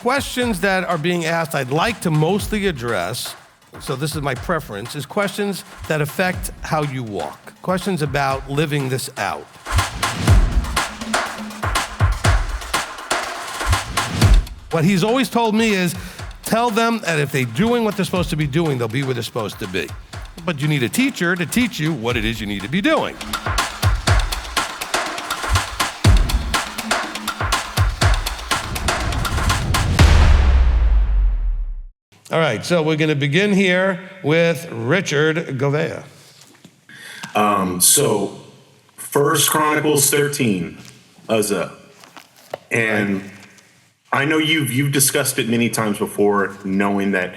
questions that are being asked I'd like to mostly address, so this is my preference, is questions that affect how you walk, questions about living this out. What he's always told me is, tell them that if they're doing what they're supposed to be doing, they'll be where they're supposed to be. But you need a teacher to teach you what it is you need to be doing. All right, so we're going to begin here with Richard Govea. So, 1 Chronicles 13, Uzza. And I know you've discussed it many times before, knowing that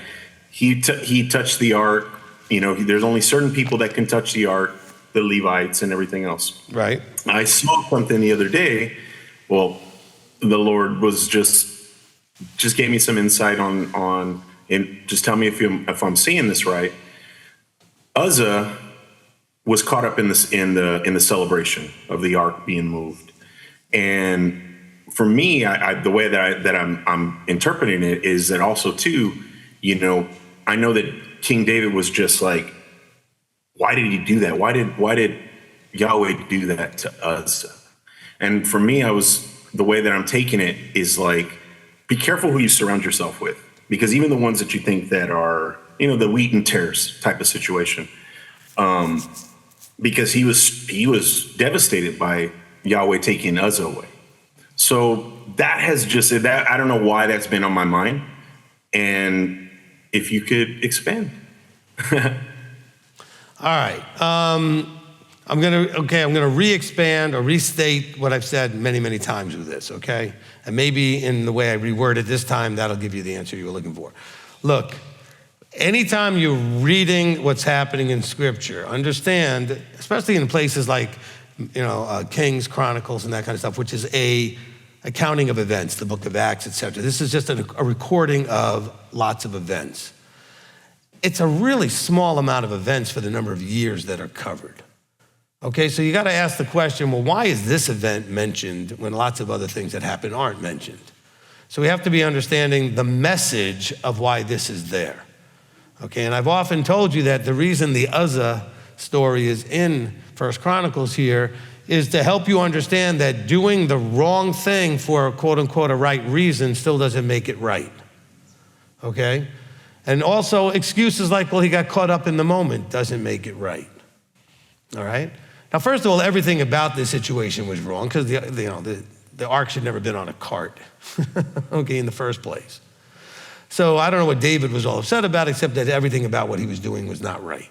he touched the ark. You know, there's only certain people that can touch the ark, the Levites and everything else. Right. I saw something the other day. Well, the Lord was just gave me some insight on and just tell me if I'm seeing this right. Uzza was caught up in the celebration of the ark being moved, and for me, the way that I'm interpreting it is that also too, you know, I know that King David was just like, why did he do that? Why did Yahweh do that to us? And for me, the way that I'm taking it is like, be careful who you surround yourself with. Because even the ones that you think that are, you know, the wheat and tares type of situation, because he was devastated by Yahweh taking Uzza away. So that has I don't know why that's been on my mind. And if you could expand. All right. I'm gonna re-expand or restate what I've said many, many times with this, okay? And maybe in the way I reword it this time, that'll give you the answer you were looking for. Look, anytime you're reading what's happening in Scripture, understand, especially in places like, you know, Kings, Chronicles, and that kind of stuff, which is a accounting of events, the book of Acts, etc. This is just a recording of lots of events. It's a really small amount of events for the number of years that are covered. Okay, so you got to ask the question, well, why is this event mentioned when lots of other things that happen aren't mentioned? So we have to be understanding the message of why this is there. Okay, and I've often told you that the reason the Uzza story is in 1 Chronicles here is to help you understand that doing the wrong thing for quote unquote a right reason still doesn't make it right. Okay? And also excuses like, well, he got caught up in the moment doesn't make it right. All right? Now, first of all, everything about this situation was wrong because the ark should never have been on a cart, okay, in the first place. So I don't know what David was all upset about, except that everything about what he was doing was not right,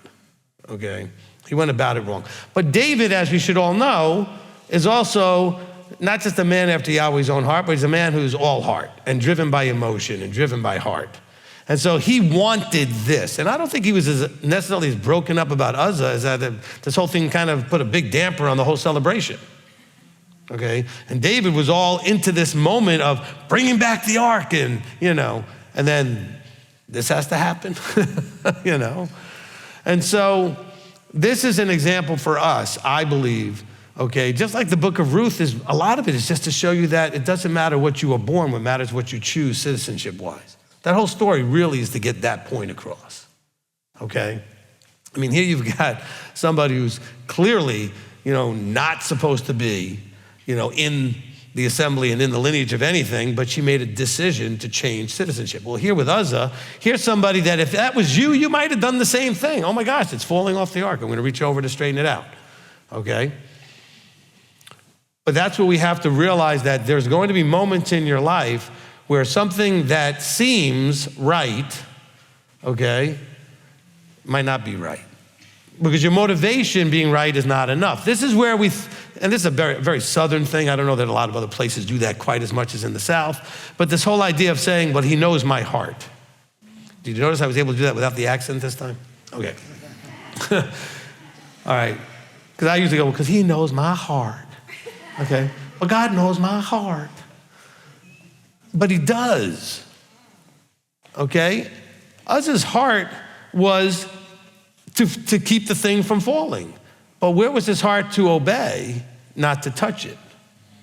okay? He went about it wrong. But David, as we should all know, is also not just a man after Yahweh's own heart, but he's a man who's all heart and driven by emotion and driven by heart. And so he wanted this. And I don't think he was necessarily as broken up about Uzza as that this whole thing kind of put a big damper on the whole celebration. Okay? And David was all into this moment of bringing back the ark and, you know, and then this has to happen, you know? And so this is an example for us, I believe, okay? Just like the book of Ruth is, a lot of it is just to show you that it doesn't matter what you were born, what matters what you choose citizenship-wise. That whole story really is to get that point across, okay? I mean, here you've got somebody who's clearly, you know, not supposed to be, you know, in the assembly and in the lineage of anything, but she made a decision to change citizenship. Well, here with Uzza, here's somebody that if that was you, you might have done the same thing. Oh my gosh, it's falling off the ark. I'm gonna reach over to straighten it out, okay? But that's what we have to realize, that there's going to be moments in your life where something that seems right, okay, might not be right. Because your motivation being right is not enough. This is where and this is a very, very Southern thing. I don't know that a lot of other places do that quite as much as in the South, but this whole idea of saying, well, he knows my heart. Did you notice I was able to do that without the accent this time? Okay. All right, because I usually go, because he knows my heart, okay? Well, God knows my heart. But he does, okay? Uzza's heart was to keep the thing from falling. But where was his heart to obey, not to touch it?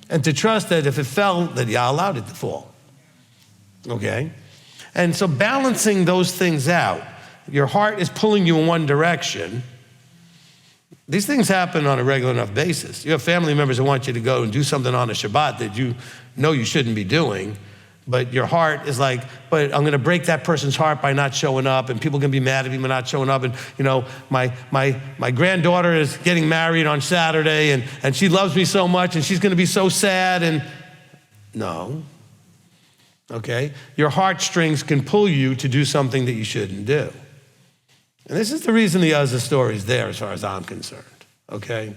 And to trust that if it fell, that Yah allowed it to fall. okay? And so balancing those things out, your heart is pulling you in one direction. These things happen on a regular enough basis. You have family members who want you to go and do something on a Shabbat that you know you shouldn't be doing, but your heart is like, but I'm going to break that person's heart by not showing up, and people are going to be mad at me for not showing up. And my granddaughter is getting married on Saturday, and she loves me so much, and she's going to be so sad. And no, okay? Your heartstrings can pull you to do something that you shouldn't do. And this is the reason the Uzza story is there as far as I'm concerned, okay?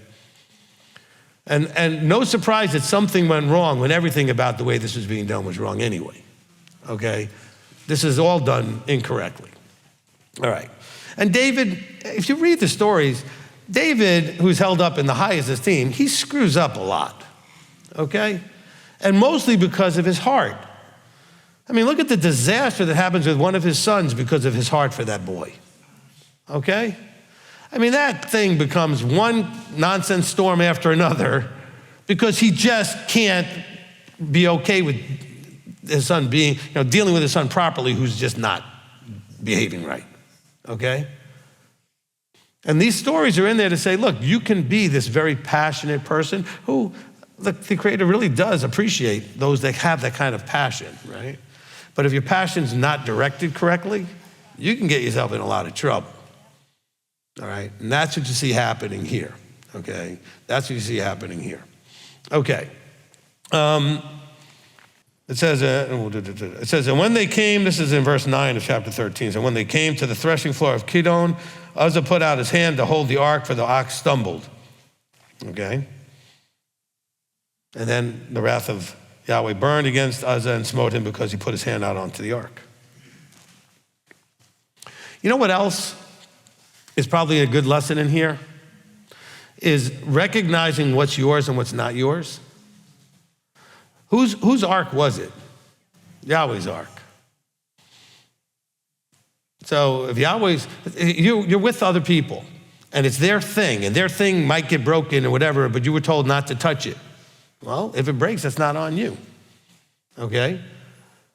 And no surprise that something went wrong when everything about the way this was being done was wrong anyway, okay? This is all done incorrectly. All right. And David, if you read the stories, David, who's held up in the highest esteem, he screws up a lot, okay? And mostly because of his heart. I mean, look at the disaster that happens with one of his sons because of his heart for that boy. Okay? I mean, that thing becomes one nonsense storm after another because he just can't be okay with his son being, dealing with his son properly who's just not behaving right. Okay? And these stories are in there to say, look, you can be this very passionate person who the Creator really does appreciate those that have that kind of passion, right? But if your passion's not directed correctly, you can get yourself in a lot of trouble. All right, and that's what you see happening here, okay? That's what you see happening here. Okay. It says, and when they came, this is in verse 9 of chapter 13, so when they came to the threshing floor of Kidon, Uzza put out his hand to hold the ark, for the ox stumbled, okay? And then the wrath of Yahweh burned against Uzza and smote him because he put his hand out onto the ark. You know what else is probably a good lesson in here? Is recognizing what's yours and what's not yours. Whose ark was it? Yahweh's ark. So if Yahweh's, you're with other people, and it's their thing, and their thing might get broken or whatever, but you were told not to touch it. Well, if it breaks, that's not on you, okay?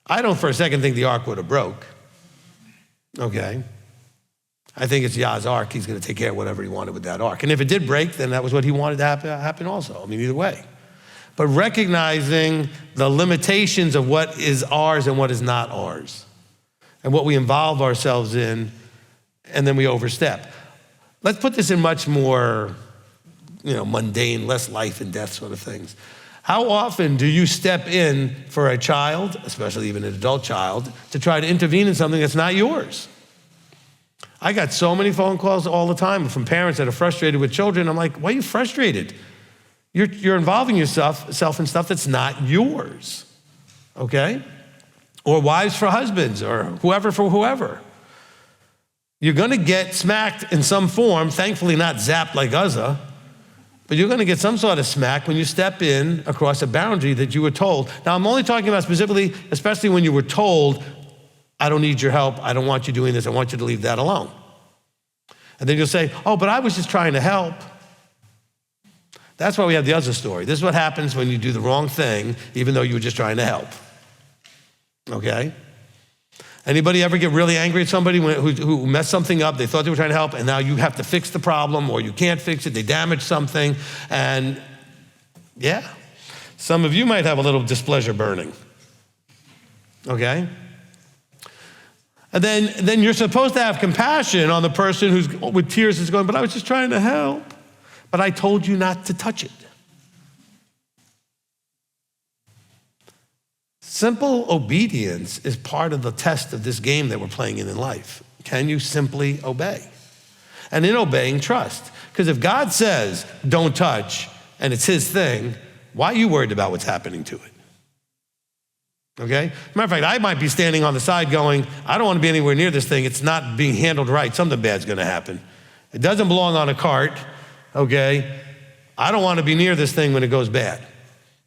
I don't for a second think the ark would have broke, okay? I think it's Yah's ark. He's going to take care of whatever he wanted with that ark. And if it did break, then that was what he wanted to happen also. I mean, either way. But recognizing the limitations of what is ours and what is not ours, and what we involve ourselves in, and then we overstep. Let's put this in much more, mundane, less life and death sort of things. How often do you step in for a child, especially even an adult child, to try to intervene in something that's not yours? I got so many phone calls all the time from parents that are frustrated with children. I'm like, why are you frustrated? You're involving yourself in stuff that's not yours, okay? Or wives for husbands, or whoever for whoever. You're gonna get smacked in some form, thankfully not zapped like Uzza, but you're gonna get some sort of smack when you step in across a boundary that you were told. Now, I'm only talking about specifically, especially when you were told, I don't need your help, I don't want you doing this, I want you to leave that alone. And then you'll say, oh, but I was just trying to help. That's why we have the other story. This is what happens when you do the wrong thing, even though you were just trying to help, okay? Anybody ever get really angry at somebody who messed something up, they thought they were trying to help, and now you have to fix the problem, or you can't fix it, they damaged something, and yeah, some of you might have a little displeasure burning, okay? And then you're supposed to have compassion on the person who's with tears is going, but I was just trying to help. But I told you not to touch it. Simple obedience is part of the test of this game that we're playing in life. Can you simply obey? And in obeying, trust. Because if God says, don't touch, and it's his thing, why are you worried about what's happening to it? Okay? Matter of fact, I might be standing on the side going, I don't want to be anywhere near this thing. It's not being handled right. Something bad's going to happen. It doesn't belong on a cart, okay? I don't want to be near this thing when it goes bad.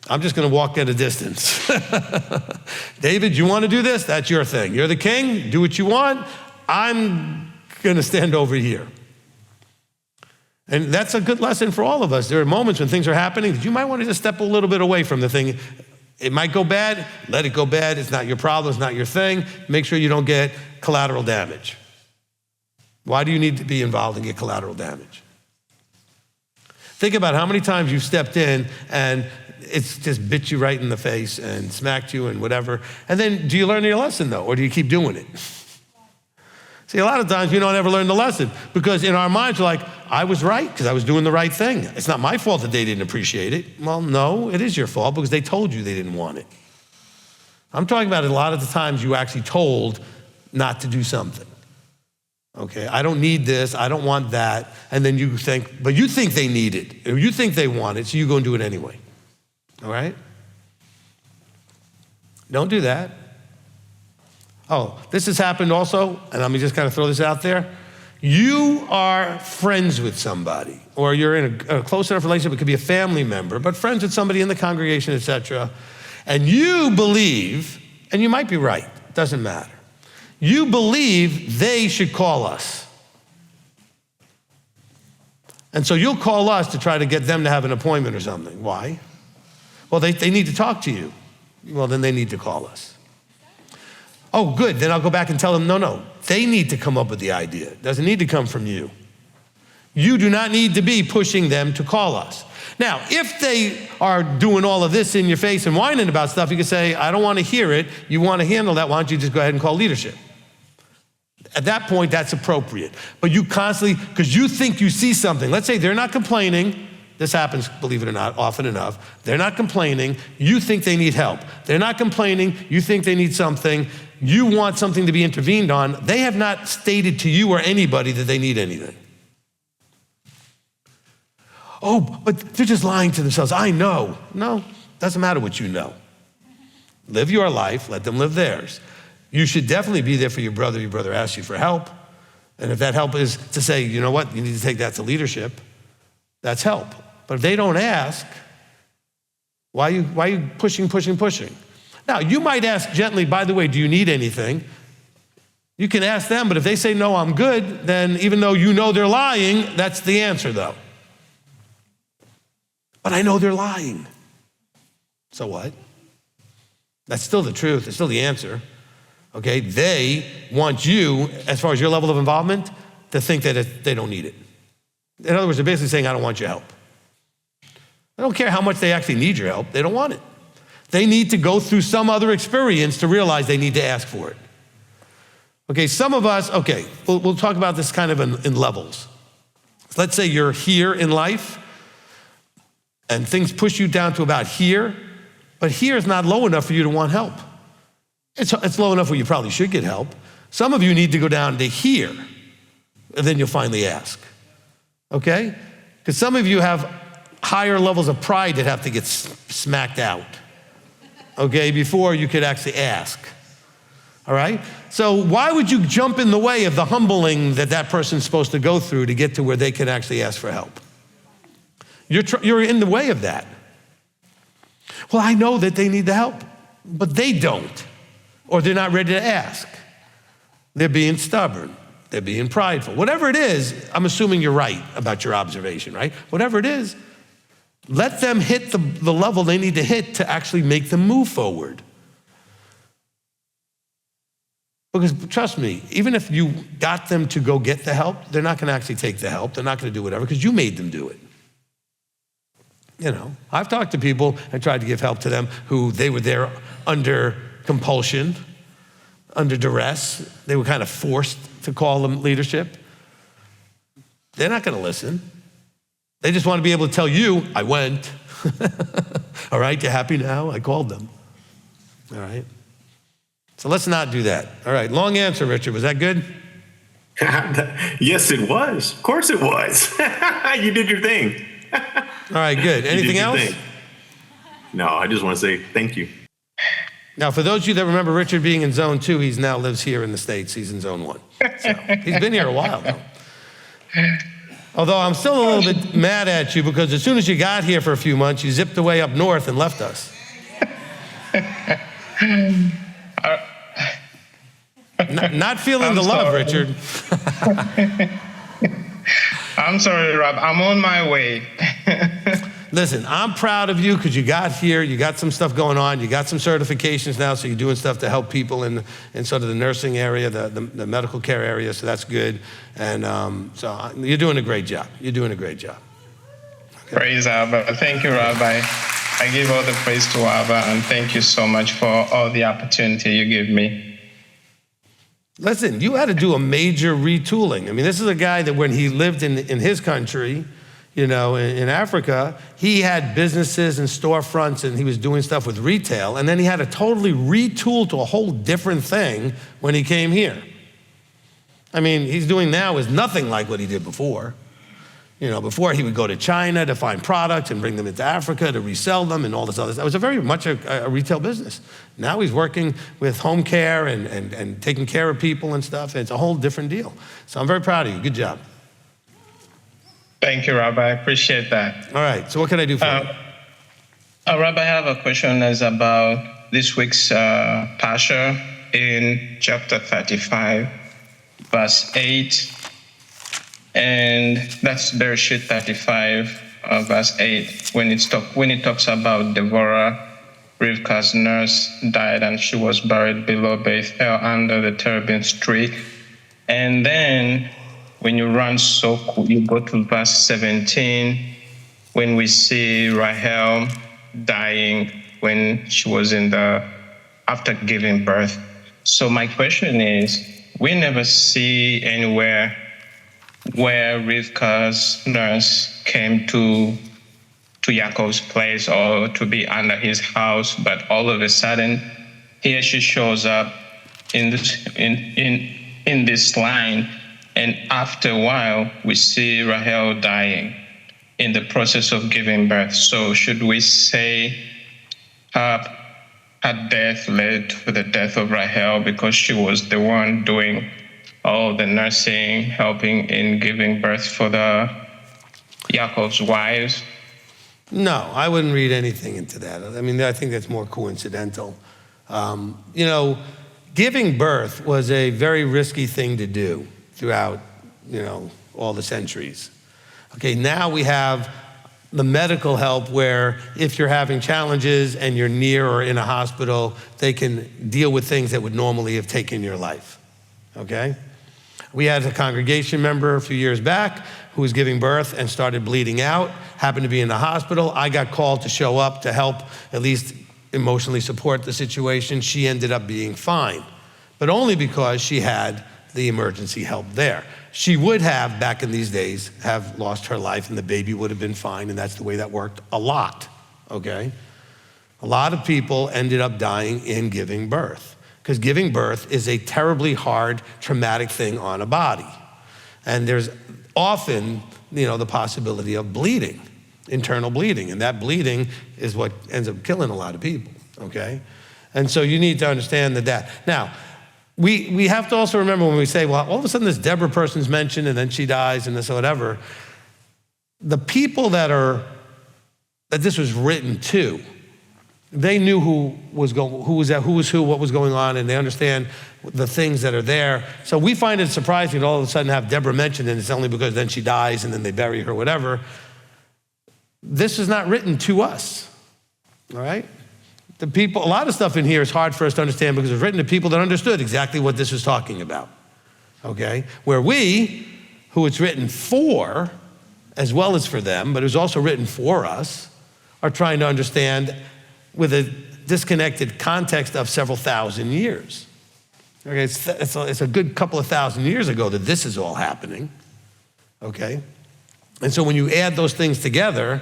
I'm just going to walk at a distance. David, you want to do this? That's your thing. You're the king. Do what you want. I'm going to stand over here. And that's a good lesson for all of us. There are moments when things are happening that you might want to just step a little bit away from the thing It might go bad, let it go bad. It's not your problem, it's not your thing. Make sure you don't get collateral damage. Why do you need to be involved and get collateral damage? Think about how many times you've stepped in and it's just bit you right in the face and smacked you and whatever. And then do you learn your lesson though, or do you keep doing it? See, a lot of times we don't ever learn the lesson because in our minds we're like, I was right because I was doing the right thing. It's not my fault that they didn't appreciate it. Well, no, it is your fault because they told you they didn't want it. I'm talking about a lot of the times you actually told not to do something. Okay, I don't need this, I don't want that. And then you think, but you think they need it, or you think they want it, so you go and do it anyway. All right? Don't do that. Oh, this has happened also, and let me just kind of throw this out there. You are friends with somebody, or you're in a close enough relationship, it could be a family member, but friends with somebody in the congregation, etc. And you believe, and you might be right, doesn't matter. You believe they should call us. And so you'll call us to try to get them to have an appointment or something. Why? Well, they need to talk to you. Well, then they need to call us. Oh, good, then I'll go back and tell them, no, they need to come up with the idea. It doesn't need to come from you. You do not need to be pushing them to call us. Now, if they are doing all of this in your face and whining about stuff, you can say, I don't want to hear it. You want to handle that, why don't you just go ahead and call leadership? At that point, that's appropriate. But you constantly, because you think you see something. Let's say they're not complaining. This happens, believe it or not, often enough. They're not complaining. You think they need help. They're not complaining. You think they need something. You want something to be intervened on. They have not stated to you or anybody that they need anything. Oh, but they're just lying to themselves. I know. No, doesn't matter what you know. Live your life. Let them live theirs. You should definitely be there for your brother. Your brother asks you for help. And if that help is to say, you know what, you need to take that to leadership, that's help. But if they don't ask, why are you pushing? Now, you might ask gently, by the way, do you need anything? You can ask them, but if they say, no, I'm good, then even though you know they're lying, that's the answer though. But I know they're lying. So what? That's still the truth, it's still the answer. Okay, they want you, as far as your level of involvement, to think that they don't need it. In other words, they're basically saying, I don't want your help. I don't care how much they actually need your help, they don't want it. They need to go through some other experience to realize they need to ask for it. Okay, some of us, okay, we'll talk about this kind of in levels. Let's say you're here in life and things push you down to about here, but here is not low enough for you to want help. It's low enough where you probably should get help. Some of you need to go down to here, and then you'll finally ask, okay? Because some of you have higher levels of pride that have to get smacked out, okay, before you could actually ask, all right? So why would you jump in the way of the humbling that person's supposed to go through to get to where they can actually ask for help? You're in the way of that. Well, I know that they need the help, but they don't, or they're not ready to ask. They're being stubborn. They're being prideful. Whatever it is, I'm assuming you're right about your observation, right? Whatever it is, let them hit the level they need to hit to actually make them move forward. Because trust me, even if you got them to go get the help, they're not going to actually take the help. They're not going to do whatever because you made them do it. You know, I've talked to people and tried to give help to them who they were there under compulsion, under duress. They were kind of forced to call them leadership. They're not going to listen. They just want to be able to tell you, I went. All right, you happy now? I called them. All right. So let's not do that. All right, long answer, Richard. Was that good? Yes, it was. Of course it was. You did your thing. All right, good. Anything else? No, I just want to say thank you. Now, for those of you that remember Richard being in Zone 2, he now lives here in the States. He's in Zone 1. So he's been here a while, though. Although I'm still a little bit mad at you because as soon as you got here for a few months, you zipped away up north and left us. Not feeling the love, Richard. I'm sorry, Rob. I'm on my way. Listen, I'm proud of you because you got here, you got some stuff going on, you got some certifications now, so you're doing stuff to help people in sort of the nursing area, the medical care area, so that's good. And so you're doing a great job. You're doing a great job. Okay. Praise Abba. Thank you, Rabbi. I give all the praise to Abba, and thank you so much for all the opportunity you give me. Listen, you had to do a major retooling. I mean, this is a guy that when he lived in his country, you know, in Africa, he had businesses and storefronts and he was doing stuff with retail, and then he had to totally retool to a whole different thing when he came here. I mean, he's doing now is nothing like what he did before. You know, before he would go to China to find products and bring them into Africa to resell them and all this other stuff. It was very much a retail business. Now he's working with home care and taking care of people and stuff. It's a whole different deal. So I'm very proud of you. Good job. Thank you, Rabbi. I appreciate that. All right, so what can I do for you? Rabbi, I have a question that's about this week's Pasha in chapter 35, verse 8. And that's Bereshit 35, verse 8, when it talks about Deborah, Rivka's nurse, died and she was buried below Bethel under the terebinth tree. And then when you run so cool, you go to verse 17, when we see Rahel dying when she was after giving birth. So my question is, we never see anywhere where Rivka's nurse came to Yaakov's place or to be under his house, but all of a sudden, here she shows up in this line, and after a while, we see Rahel dying in the process of giving birth. So should we say her death led to the death of Rahel because she was the one doing all the nursing, helping in giving birth for the Yaakov's wives? No, I wouldn't read anything into that. I mean, I think that's more coincidental. You know, giving birth was a very risky thing to do throughout, you know, all the centuries. Okay, now we have the medical help where if you're having challenges and you're near or in a hospital, they can deal with things that would normally have taken your life, okay? We had a congregation member a few years back who was giving birth and started bleeding out, happened to be in the hospital. I got called to show up to help at least emotionally support the situation. She ended up being fine, but only because she had the emergency help there. She would have, back in these days, have lost her life and the baby would have been fine, and that's the way that worked a lot, okay? A lot of people ended up dying in giving birth, because giving birth is a terribly hard, traumatic thing on a body. And there's often, you know, the possibility of bleeding, internal bleeding, and that bleeding is what ends up killing a lot of people, okay? And so you need to understand that. Now, we have to also remember when we say, well, all of a sudden this Deborah person's mentioned and then she dies and this or whatever, the people that this was written to, they knew who was who, what was going on, and they understand the things that are there. So we find it surprising to all of a sudden have Deborah mentioned, and it's only because then she dies and then they bury her, whatever. This is not written to us, all right? The people, a lot of stuff in here is hard for us to understand because it was written to people that understood exactly what this was talking about, okay? Where we, who it's written for, as well as for them, but it was also written for us, are trying to understand with a disconnected context of several thousand years. Okay, it's a good couple of thousand years ago that this is all happening, okay? And so when you add those things together,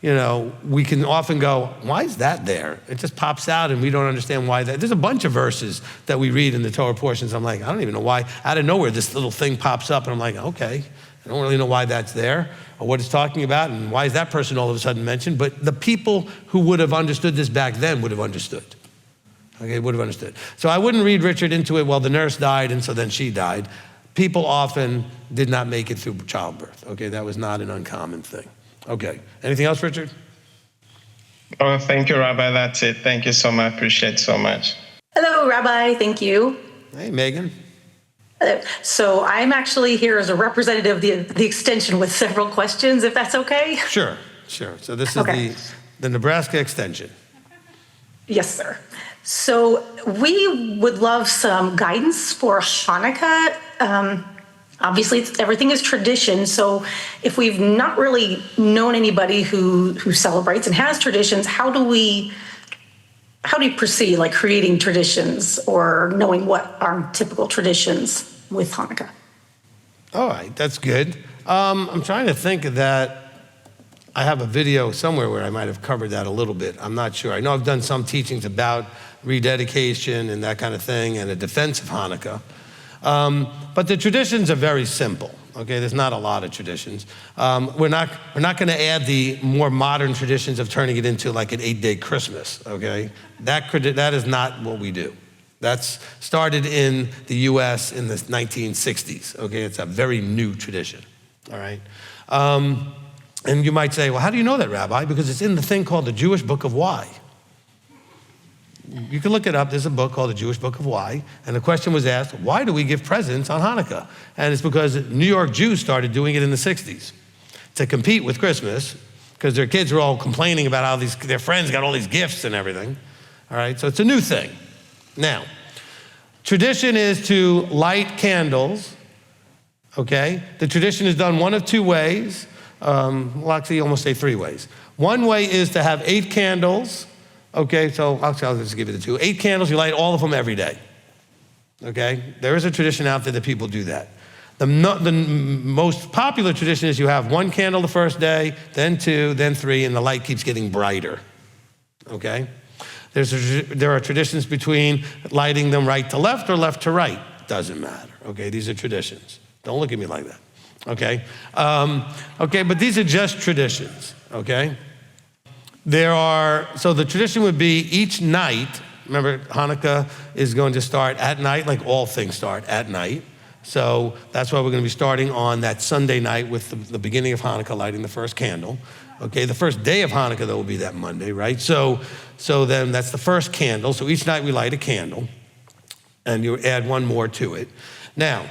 you know, we can often go, why is that there? It just pops out and we don't understand why that. There's a bunch of verses that we read in the Torah portions. I'm like, I don't even know why. Out of nowhere, this little thing pops up and I'm like, okay, I don't really know why that's there or what it's talking about and why is that person all of a sudden mentioned. But the people who would have understood this back then would have understood. Okay, would have understood. So I wouldn't read Richard into it, well, the nurse died and so then she died. People often did not make it through childbirth. Okay, that was not an uncommon thing. Okay, anything else, Richard? Oh, thank you, Rabbi. That's it. Thank you so much. Appreciate it so much. Hello, Rabbi. Thank you. Hey, Megan. Hello. So I'm actually here as a representative of the extension with several questions, if that's okay. Sure. Sure. So this is Okay. the Nebraska extension. Yes, sir. So we would love some guidance for Hanukkah. Obviously, everything is tradition. So if we've not really known anybody who celebrates and has traditions, how do you proceed, like creating traditions or knowing what are typical traditions with Hanukkah? All right, that's good. I'm trying to think of that. I have a video somewhere where I might have covered that a little bit. I'm not sure. I know I've done some teachings about rededication and that kind of thing and a defense of Hanukkah. But the traditions are very simple. Okay, there's not a lot of traditions. We're not going to add the more modern traditions of turning it into like an 8-day Christmas. Okay, that is not what we do. That's started in the U.S. in the 1960s. Okay, it's a very new tradition. All right. And you might say, well, how do you know that, Rabbi? Because it's in the thing called the Jewish Book of Why. You can look it up. There's a book called the Jewish Book of Why. And the question was asked, why do we give presents on Hanukkah? And it's because New York Jews started doing it in the 60s to compete with Christmas because their kids were all complaining about how their friends got all these gifts and everything. All right, so it's a new thing. Now, tradition is to light candles, okay? The tradition is done one of two ways. Well, actually, almost say 3 ways. One way is to have 8 candles. Okay, so I'll just give you the 2. 8 candles, you light all of them every day. Okay, there is a tradition out there that people do that. The most popular tradition is you have 1 candle the first day, then 2, then 3, and the light keeps getting brighter. Okay, there are traditions between lighting them right to left or left to right. Doesn't matter. Okay, these are traditions. Don't look at me like that. Okay, but these are just traditions. Okay. So the tradition would be each night, remember Hanukkah is going to start at night, like all things start at night. So that's why we're going to be starting on that Sunday night with the beginning of Hanukkah, lighting the first candle. Okay, the first day of Hanukkah, though, will be that Monday, right? So then that's the first candle. So each night we light a candle, and you add 1 more to it. Now,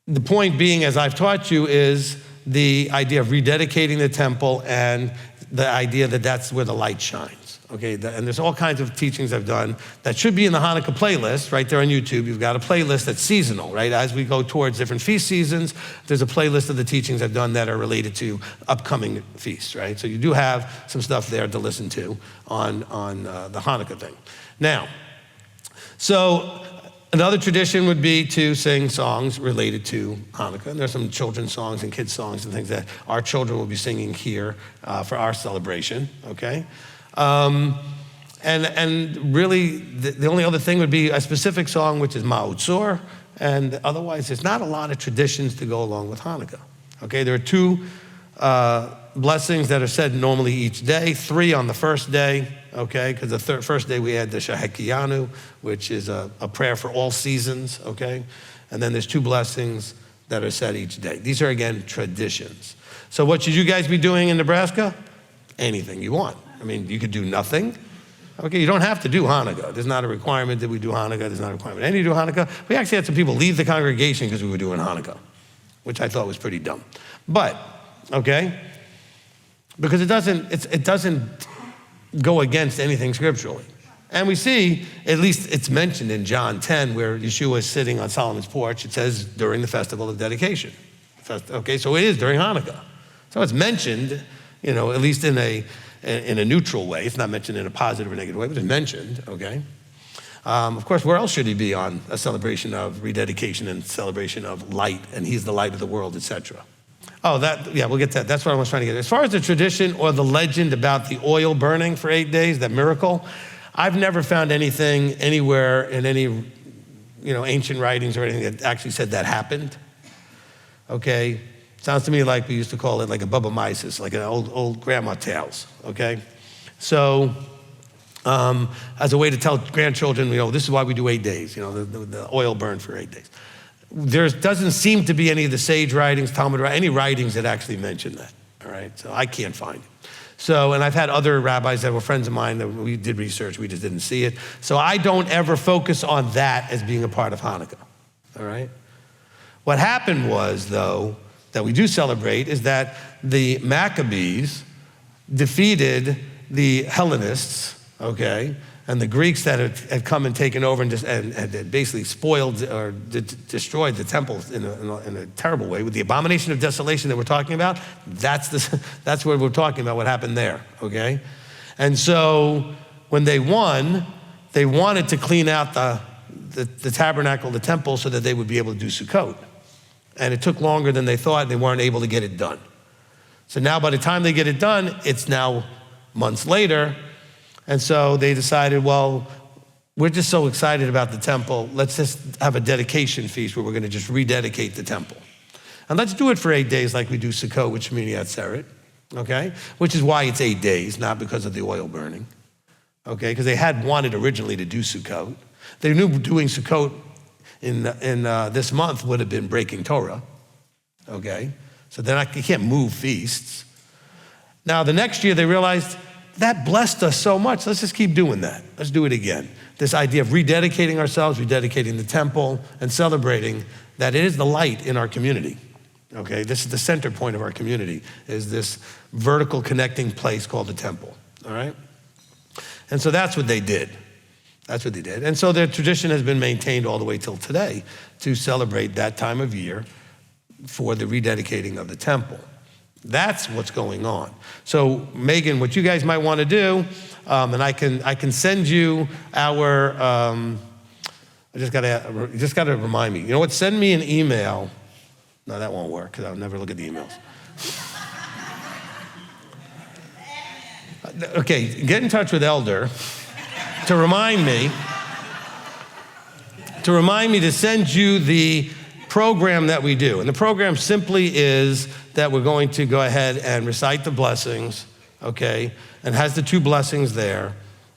the point being, as I've taught you, is the idea of rededicating the temple and the idea that that's where the light shines. Okay, and there's all kinds of teachings I've done that should be in the Hanukkah playlist right there on YouTube. You've got a playlist that's seasonal, right? As we go towards different feast seasons, there's a playlist of the teachings I've done that are related to upcoming feasts, right? So you do have some stuff there to listen to on the Hanukkah thing. Now, so another tradition would be to sing songs related to Hanukkah. And there's some children's songs and kids' songs and things that our children will be singing here for our celebration, okay? And really, the only other thing would be a specific song, which is m.t.o.i, and otherwise, there's not a lot of traditions to go along with Hanukkah, okay? There are 2 blessings that are said normally each day, 3 on the first day, okay? Because the first day we add the Shehekiyanu, which is a prayer for all seasons, okay? And then there's 2 blessings that are said each day. These are, again, traditions. So what should you guys be doing in Nebraska? Anything you want. I mean, you could do nothing. Okay, you don't have to do Hanukkah. There's not a requirement that we do Hanukkah. There's not a requirement any to do Hanukkah. We actually had some people leave the congregation because we were doing Hanukkah, which I thought was pretty dumb. But, okay, because it doesn't go against anything scripturally. And we see, at least it's mentioned in John 10, where Yeshua is sitting on Solomon's porch. It says during the festival of dedication. Okay, so it is during Hanukkah. So it's mentioned, at least in a neutral way. It's not mentioned in a positive or negative way, but it's mentioned, okay? Of course, where else should he be on a celebration of rededication and celebration of light, and he's the light of the world, etc.? Oh, we'll get to that. That's what I was trying to get. As far as the tradition or the legend about the oil burning for 8 days, that miracle, I've never found anything anywhere in any, ancient writings or anything that actually said that happened. Okay, sounds to me like we used to call it like a Bubba Mises, like an old grandma tales. Okay, so as a way to tell grandchildren, this is why we do 8 days. The oil burned for 8 days. There doesn't seem to be any of the sage writings, Talmud, any writings that actually mention that, all right? So I can't find it. So, and I've had other rabbis that were friends of mine that we did research, we just didn't see it. So I don't ever focus on that as being a part of Hanukkah, all right? What happened was, though, that we do celebrate is that the Maccabees defeated the Hellenists, okay, and the Greeks that had come and taken over and had basically spoiled or destroyed the temple in a terrible way with the abomination of desolation that we're talking about. That's what we're talking about, what happened there, okay? And so when they won, they wanted to clean out the tabernacle, the temple, so that they would be able to do Sukkot. And it took longer than they thought, and they weren't able to get it done. So now by the time they get it done, it's now months later. And so they decided, well, we're just so excited about the temple, let's just have a dedication feast where we're going to just rededicate the temple. And let's do it for 8 days like we do Sukkot, which is Shmini Atzeret, okay? Which is why it's 8 days, not because of the oil burning, okay? Because they had wanted originally to do Sukkot. They knew doing Sukkot in this month would have been breaking Torah, okay? So you can't move feasts. Now, the next year they realized, that blessed us so much. Let's just keep doing that. Let's do it again. This idea of rededicating ourselves, rededicating the temple, and celebrating that it is the light in our community. Okay, this is the center point of our community, is this vertical connecting place called the temple. All right? And so that's what they did. That's what they did. And so their tradition has been maintained all the way till today to celebrate that time of year for the rededicating of the temple. That's what's going on. So Megan, what you guys might want to do, and I can send you our, you just gotta remind me. You know what, send me an email. No, that won't work because I'll never look at the emails. Okay, get in touch with Elder to remind me to send you the program that we do. And the program simply is that we're going to go ahead and recite the blessings, okay? And it has the 2 blessings there.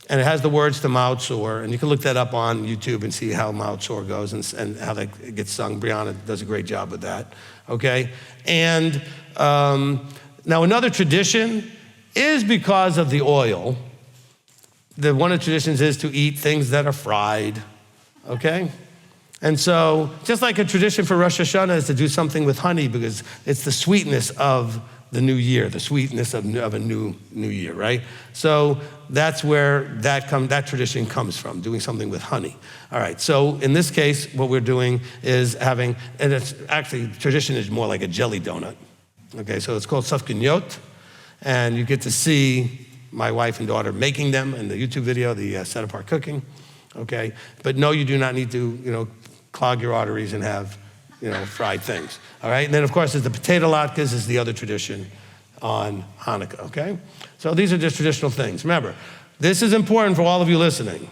And it has the words to m.t.o.i. And you can look that up on YouTube and see how m.t.o.i. goes and how that gets sung. Brianna does a great job with that, okay? And now another tradition is because of the oil. One of the traditions is to eat things that are fried, okay? And so, just like a tradition for Rosh Hashanah is to do something with honey because it's the sweetness of the new year, the sweetness of a new year, right? So that's where that tradition comes from, doing something with honey. All right, so in this case, what we're doing is having, and it's actually, tradition is more like a jelly donut. Okay, so it's called safkiniot, and you get to see my wife and daughter making them in the YouTube video, the set apart cooking. Okay, but no, you do not need to, clog your arteries and have, fried things. All right, and then of course there's the potato latkes is the other tradition on Hanukkah. Okay, so these are just traditional things. Remember, this is important for all of you listening.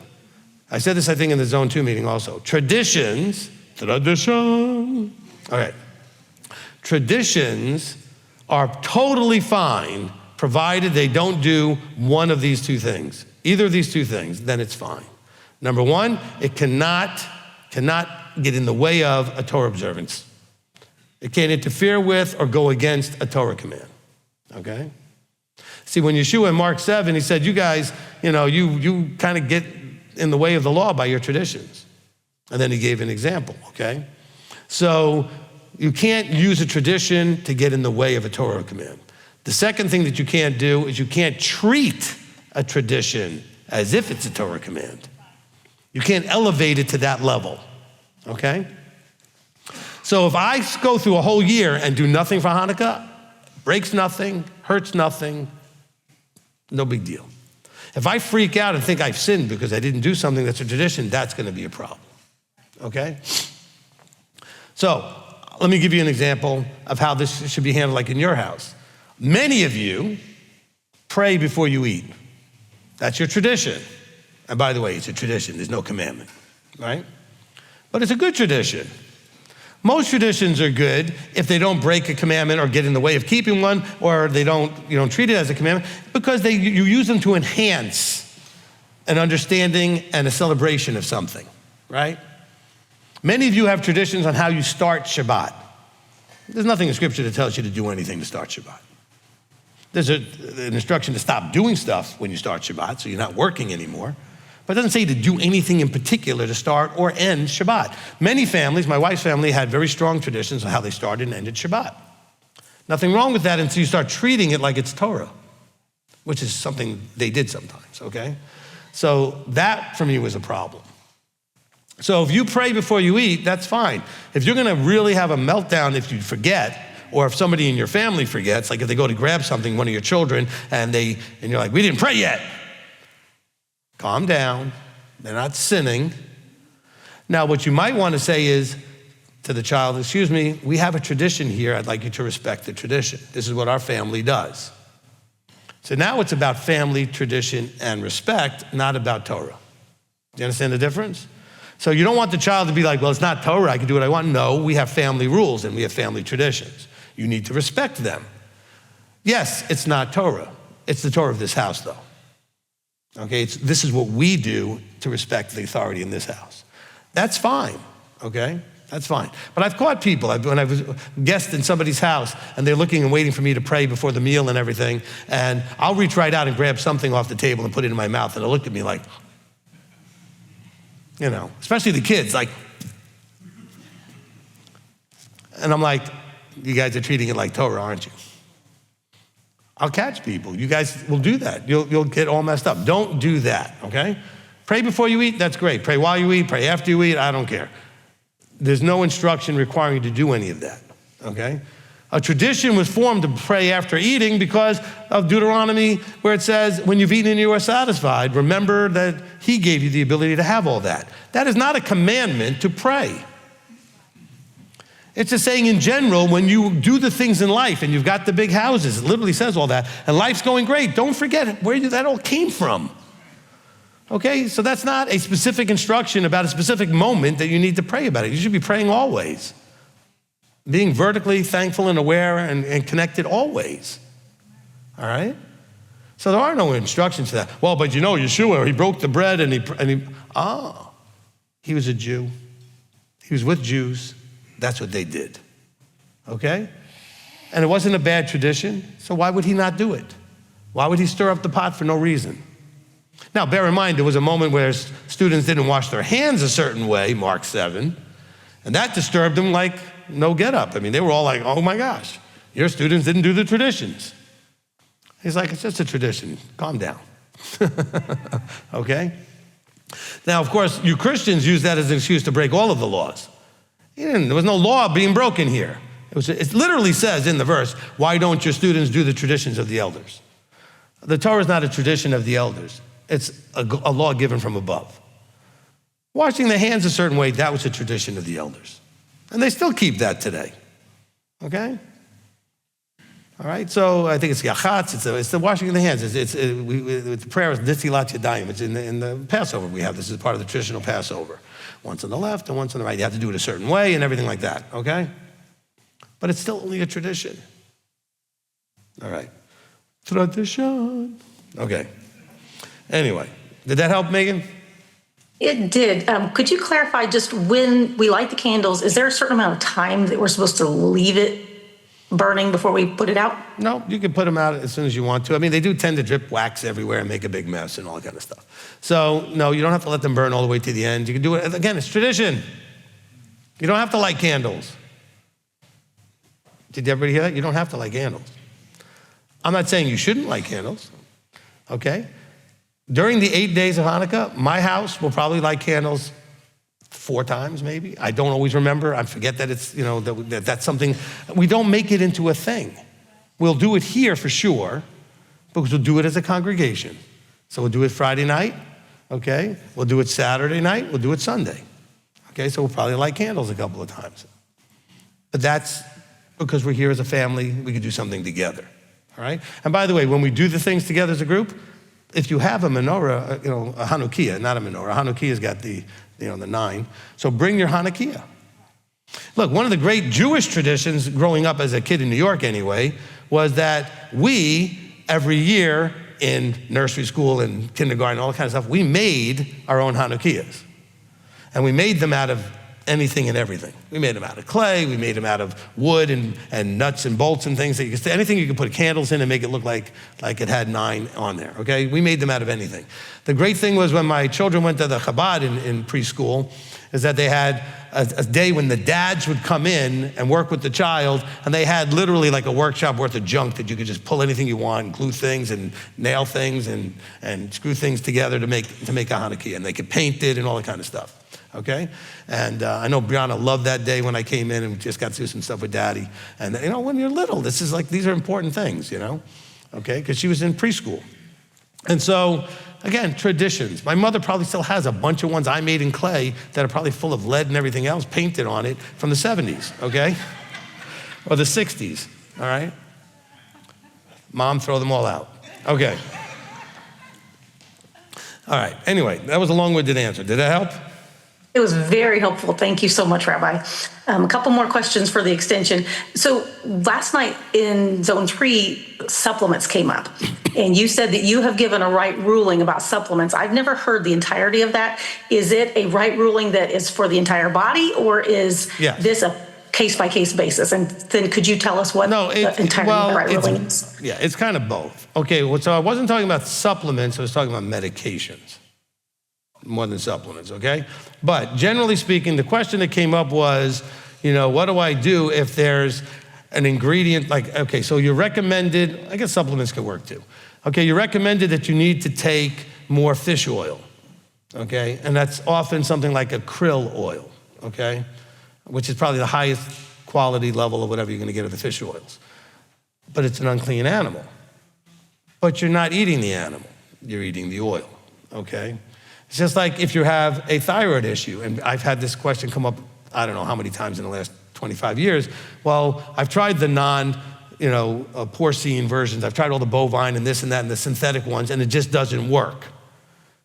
I said this, I think, in the Zone 2 meeting also. Tradition. Okay, traditions are totally fine provided they don't do one of these 2 things. Either of these 2 things, then it's fine. Number 1, it cannot get in the way of a Torah observance. It can't interfere with or go against a Torah command, okay? See, when Yeshua in Mark 7, he said, you guys, you kind of get in the way of the law by your traditions. And then he gave an example, okay? So you can't use a tradition to get in the way of a Torah command. The second thing that you can't do is you can't treat a tradition as if it's a Torah command. You can't elevate it to that level, okay? So if I go through a whole year and do nothing for Hanukkah, breaks nothing, hurts nothing, no big deal. If I freak out and think I've sinned because I didn't do something that's a tradition, that's gonna be a problem, okay? So let me give you an example of how this should be handled like in your house. Many of you pray before you eat. That's your tradition. And by the way, it's a tradition, there's no commandment, right? But it's a good tradition. Most traditions are good if they don't break a commandment or get in the way of keeping one, or they don't treat it as a commandment, because you use them to enhance an understanding and a celebration of something, right? Many of you have traditions on how you start Shabbat. There's nothing in Scripture that tells you to do anything to start Shabbat. There's an instruction to stop doing stuff when you start Shabbat, so you're not working anymore. But it doesn't say to do anything in particular to start or end Shabbat. Many families, my wife's family, had very strong traditions on how they started and ended Shabbat. Nothing wrong with that until you start treating it like it's Torah. which is something they did sometimes, okay? So that for me was a problem. So if you pray before you eat, that's fine. If you're gonna really have a meltdown if you forget, or if somebody in your family forgets, like if they go to grab something, one of your children, and you're like, we didn't pray yet. Calm down, they're not sinning. Now what you might wanna say is to the child, excuse me, we have a tradition here, I'd like you to respect the tradition. This is what our family does. So now it's about family, tradition, and respect, not about Torah. Do you understand the difference? So you don't want the child to be like, well, it's not Torah, I can do what I want. No, we have family rules and we have family traditions. You need to respect them. Yes, it's not Torah. It's the Torah of this house, though. Okay, this is what we do to respect the authority in this house. That's fine, okay? That's fine. But I've caught people, when I was a guest in somebody's house, and they're looking and waiting for me to pray before the meal and everything, and I'll reach right out and grab something off the table and put it in my mouth, and they'll look at me like, you know, especially the kids, like, and I'm like, you guys are treating it like Torah, aren't you? I'll catch people. You guys will do that. You'll get all messed up. Don't do that, okay? Pray before you eat, that's great. Pray while you eat, pray after you eat, I don't care. There's no instruction requiring you to do any of that, okay? A tradition was formed to pray after eating because of Deuteronomy, where it says, when you've eaten and you are satisfied, remember that he gave you the ability to have all that. That is not a commandment to pray. It's a saying in general, when you do the things in life and you've got the big houses, it literally says all that, and life's going great, don't forget where that all came from. Okay, so that's not a specific instruction about a specific moment that you need to pray about it. You should be praying always. Being vertically thankful and aware and connected always. All right? So there are no instructions to that. Well, but you know, Yeshua, he broke the bread and he was a Jew. He was with Jews. That's what they did, okay? And it wasn't a bad tradition, so why would he not do it? Why would he stir up the pot for no reason? Now, bear in mind, there was a moment where students didn't wash their hands a certain way, Mark 7, and that disturbed them like no get up. I mean, they were all like, oh my gosh, your students didn't do the traditions. He's like, it's just a tradition, calm down, okay? Now, of course, you Christians use that as an excuse to break all of the laws. There was no law being broken here. It literally says in the verse, why don't your students do the traditions of the elders? The Torah is not a tradition of the elders. It's a law given from above. Washing the hands a certain way, that was a tradition of the elders. And they still keep that today, okay? All right, so I think it's yachatz, it's the washing of the hands. The prayer is nitzilat yadayim. It's in the Passover we have. This is part of the traditional Passover. Once on the left and once on the right. You have to do it a certain way and everything like that, okay? But it's still only a tradition. All right. Tradition. Okay. Anyway, did that help, Megan? It did. Could you clarify just when we light the candles, is there a certain amount of time that we're supposed to leave it burning before we put it out? No, you can put them out as soon as you want to. I mean, they do tend to drip wax everywhere and make a big mess and all that kind of stuff. So, no, you don't have to let them burn all the way to the end. You can do it, again, it's tradition. You don't have to light candles. Did everybody hear that? You don't have to light candles. I'm not saying you shouldn't light candles, okay? During the 8 days of Hanukkah, my house will probably light candles 4 times maybe. I don't always remember. I forget that it's, you know, that's something. We don't make it into a thing. We'll do it here for sure, because we'll do it as a congregation. So we'll do it Friday night, okay? We'll do it Saturday night. We'll do it Sunday, okay? So we'll probably light candles a couple of times. But that's because we're here as a family. We can do something together, all right? And by the way, when we do the things together as a group, if you have a menorah, you know, a Chanukiah, not a menorah. A Chanukiah's got the 9. So bring your Chanukiah. Look, one of the great Jewish traditions growing up as a kid in New York anyway, was that we, every year in nursery school and kindergarten, all that kind of stuff, we made our own Chanukiahs. And we made them out of anything and everything. We made them out of clay, we made them out of wood and nuts and bolts and things that you could, anything you could put candles in and make it look like it had 9 on there, okay? We made them out of anything. The great thing was when my children went to the Chabad in preschool, is that they had a day when the dads would come in and work with the child, and they had literally like a workshop worth of junk that you could just pull anything you want, and glue things and nail things and screw things together to make a Hanukkah, and they could paint it and all that kind of stuff. Okay, and I know Brianna loved that day when I came in and just got to do some stuff with Daddy. And when you're little, these are important things, okay, because she was in preschool. And so, again, traditions. My mother probably still has a bunch of ones I made in clay that are probably full of lead and everything else painted on it from the 70s, okay? Or the 60s, all right? Mom, throw them all out. Okay. All right, anyway, that was a long-winded answer. Did that help? It was very helpful. Thank you so much, Rabbi. A couple more questions for the extension. So last night in Zone 3, supplements came up, and you said that you have given a right ruling about supplements. I've never heard the entirety of that. Is it a right ruling that is for the entire body, or is this a case-by-case basis? And then could you tell us what the entirety of the right ruling is? Yeah, it's kind of both. Okay, well, so I wasn't talking about supplements, I was talking about medications. More than supplements, okay? But generally speaking, the question that came up was, what do I do if there's an ingredient okay, so you're recommended, I guess supplements could work too. Okay, you're recommended that you need to take more fish oil, okay? And that's often something like a krill oil, okay? Which is probably the highest quality level of whatever you're gonna get of the fish oils. But it's an unclean animal. But you're not eating the animal, you're eating the oil, okay? It's just like if you have a thyroid issue, and I've had this question come up, I don't know how many times in the last 25 years. Well, I've tried the porcine versions. I've tried all the bovine and this and that and the synthetic ones, and it just doesn't work.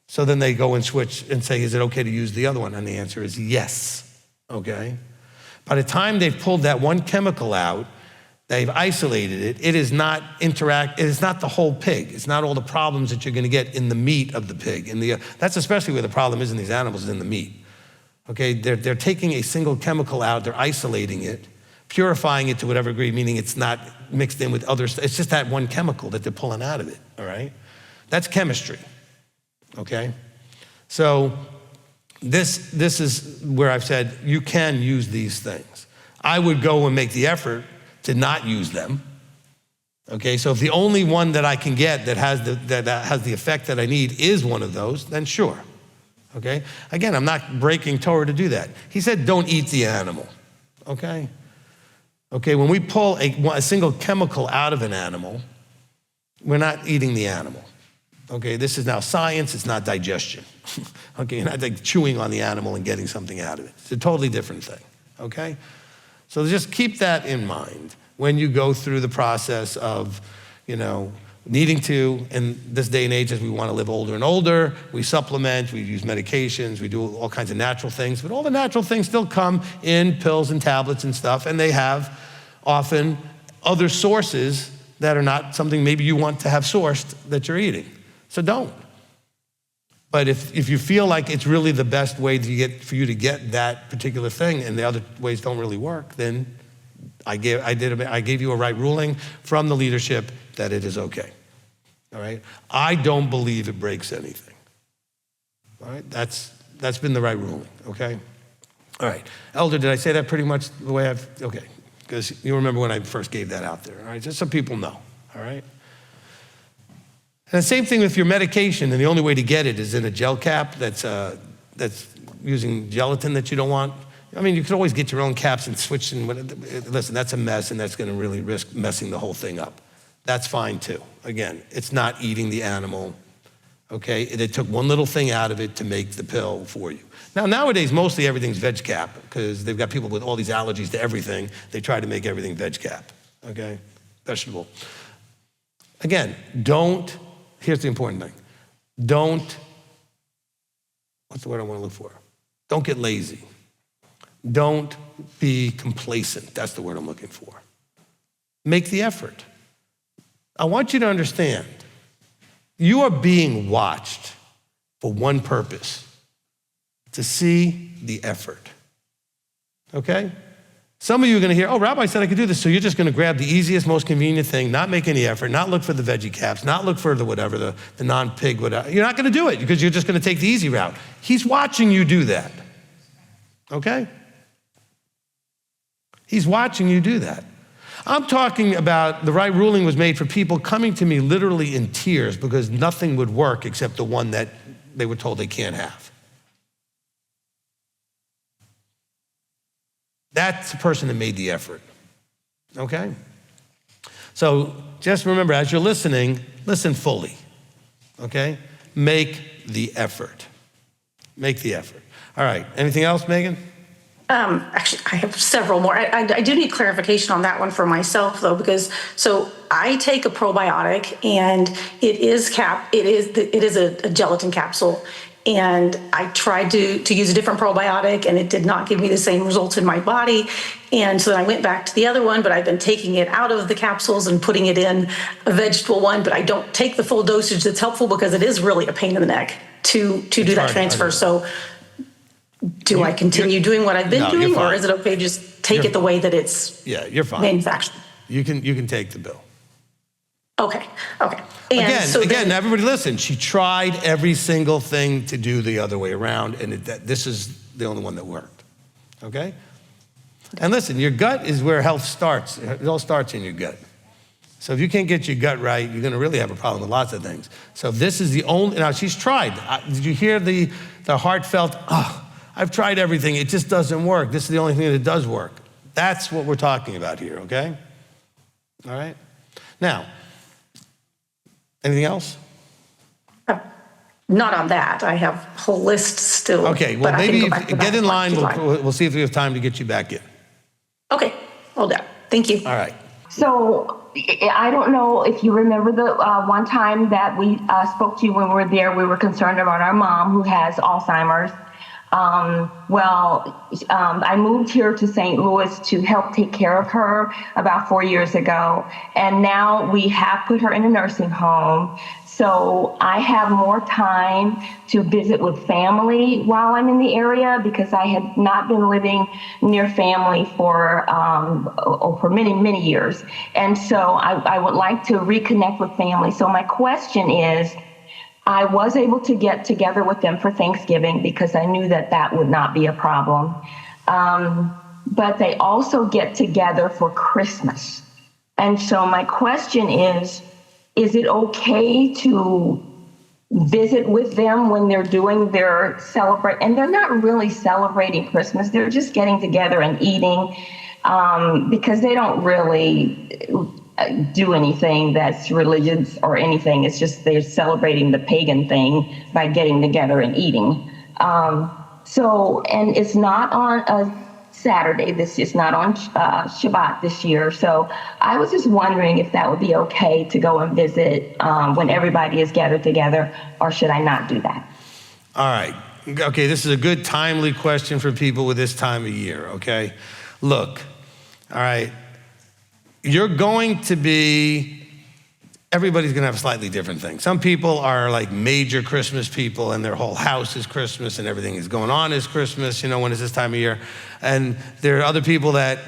So then they go and switch and say, is it okay to use the other one? And the answer is yes, okay? By the time they've pulled that one chemical out, they've isolated it. It is not the whole pig. It's not all the problems that you're gonna get in the meat of the pig. That's especially where the problem is in these animals, is in the meat. Okay, they're taking a single chemical out, they're isolating it, purifying it to whatever degree, meaning it's not mixed in with other stuff. It's just that one chemical that they're pulling out of it, all right? That's chemistry, okay? So this is where I've said you can use these things. I would go and make the effort to not use them. Okay, so if the only one that I can get that has the effect that I need is one of those, then sure. Okay, again, I'm not breaking Torah to do that. He said, don't eat the animal. Okay, when we pull a single chemical out of an animal, we're not eating the animal. Okay, this is now science, it's not digestion. Okay, you're not like chewing on the animal and getting something out of it. It's a totally different thing. Okay. So just keep that in mind when you go through the process of, needing to, in this day and age, as we want to live older and older, we supplement, we use medications, we do all kinds of natural things, but all the natural things still come in pills and tablets and stuff, and they have often other sources that are not something maybe you want to have sourced that you're eating. So don't. But if you feel like it's really the best way for you to get that particular thing and the other ways don't really work, then I gave you a right ruling from the leadership that it is okay. All right? I don't believe it breaks anything. All right? That's been the right ruling, okay? All right. Elder, did I say that pretty much the way okay. Because you remember when I first gave that out there, all right? Just so people know, all right? And the same thing with your medication, and the only way to get it is in a gel cap that's using gelatin that you don't want. I mean, you could always get your own caps and switch. Listen, that's a mess, and that's going to really risk messing the whole thing up. That's fine too. Again, it's not eating the animal. Okay, they took one little thing out of it to make the pill for you. Now, nowadays, mostly everything's veg cap because they've got people with all these allergies to everything. They try to make everything veg cap. Okay, vegetable. Again, here's the important thing. What's the word I want to look for? Don't get lazy. Don't be complacent. That's the word I'm looking for. Make the effort. I want you to understand, you are being watched for one purpose, to see the effort. Okay? Some of you are going to hear, oh, Rabbi said I could do this, so you're just going to grab the easiest, most convenient thing, not make any effort, not look for the veggie caps, not look for the whatever, the non-pig, whatever. You're not going to do it because you're just going to take the easy route. He's watching you do that. Okay? He's watching you do that. I'm talking about the right ruling was made for people coming to me literally in tears because nothing would work except the one that they were told they can't have. That's the person that made the effort, okay? So just remember, as you're listening, listen fully, okay? Make the effort. Make the effort. All right, anything else, Megan? Actually, I have several more. I do need clarification on that one for myself, though, because so I take a probiotic, and it is a gelatin capsule, and I tried to use a different probiotic, and it did not give me the same results in my body, and so then I went back to the other one, but I've been taking it out of the capsules and putting it in a vegetable one, but I don't take the full dosage that's helpful because it is really a pain in the neck to do that transfer. So do I continue doing what I've been doing, or is it okay just take it the way that it's you're fine. manufactured? You can take the bill. Okay. And again, everybody listen. She tried every single thing to do the other way around, and this is the only one that worked, okay? And listen, your gut is where health starts. It all starts in your gut. So if you can't get your gut right, you're gonna really have a problem with lots of things. So if this is the only, now she's tried. Did you hear the heartfelt, I've tried everything, it just doesn't work. This is the only thing that does work. That's what we're talking about here, okay? All right? Now, anything else? Not on that. I have a whole list still. Okay, well, maybe get in line. We'll see if we have time to get you back in. Okay, hold on. Thank you. All right. So I don't know if you remember the one time that we spoke to you when we were there. We were concerned about our mom who has Alzheimer's. I moved here to St. Louis to help take care of her about 4 years ago. And now we have put her in a nursing home. So I have more time to visit with family while I'm in the area because I had not been living near family for many, many years. And so I would like to reconnect with family. So my question is, I was able to get together with them for Thanksgiving because I knew that would not be a problem. But they also get together for Christmas. And so my question is it okay to visit with them when they're doing their and they're not really celebrating Christmas, they're just getting together and eating because they don't really do anything that's religious or anything. It's just they're celebrating the pagan thing by getting together and eating. And it's not on a Saturday. This is not on Shabbat this year. So I was just wondering if that would be okay to go and visit when everybody is gathered together, or should I not do that? All right. Okay, this is a good, timely question for people with this time of year, okay? Look, all right, everybody's gonna have a slightly different thing. Some people are like major Christmas people and their whole house is Christmas and everything is going on is Christmas, when it's this time of year. And there are other people that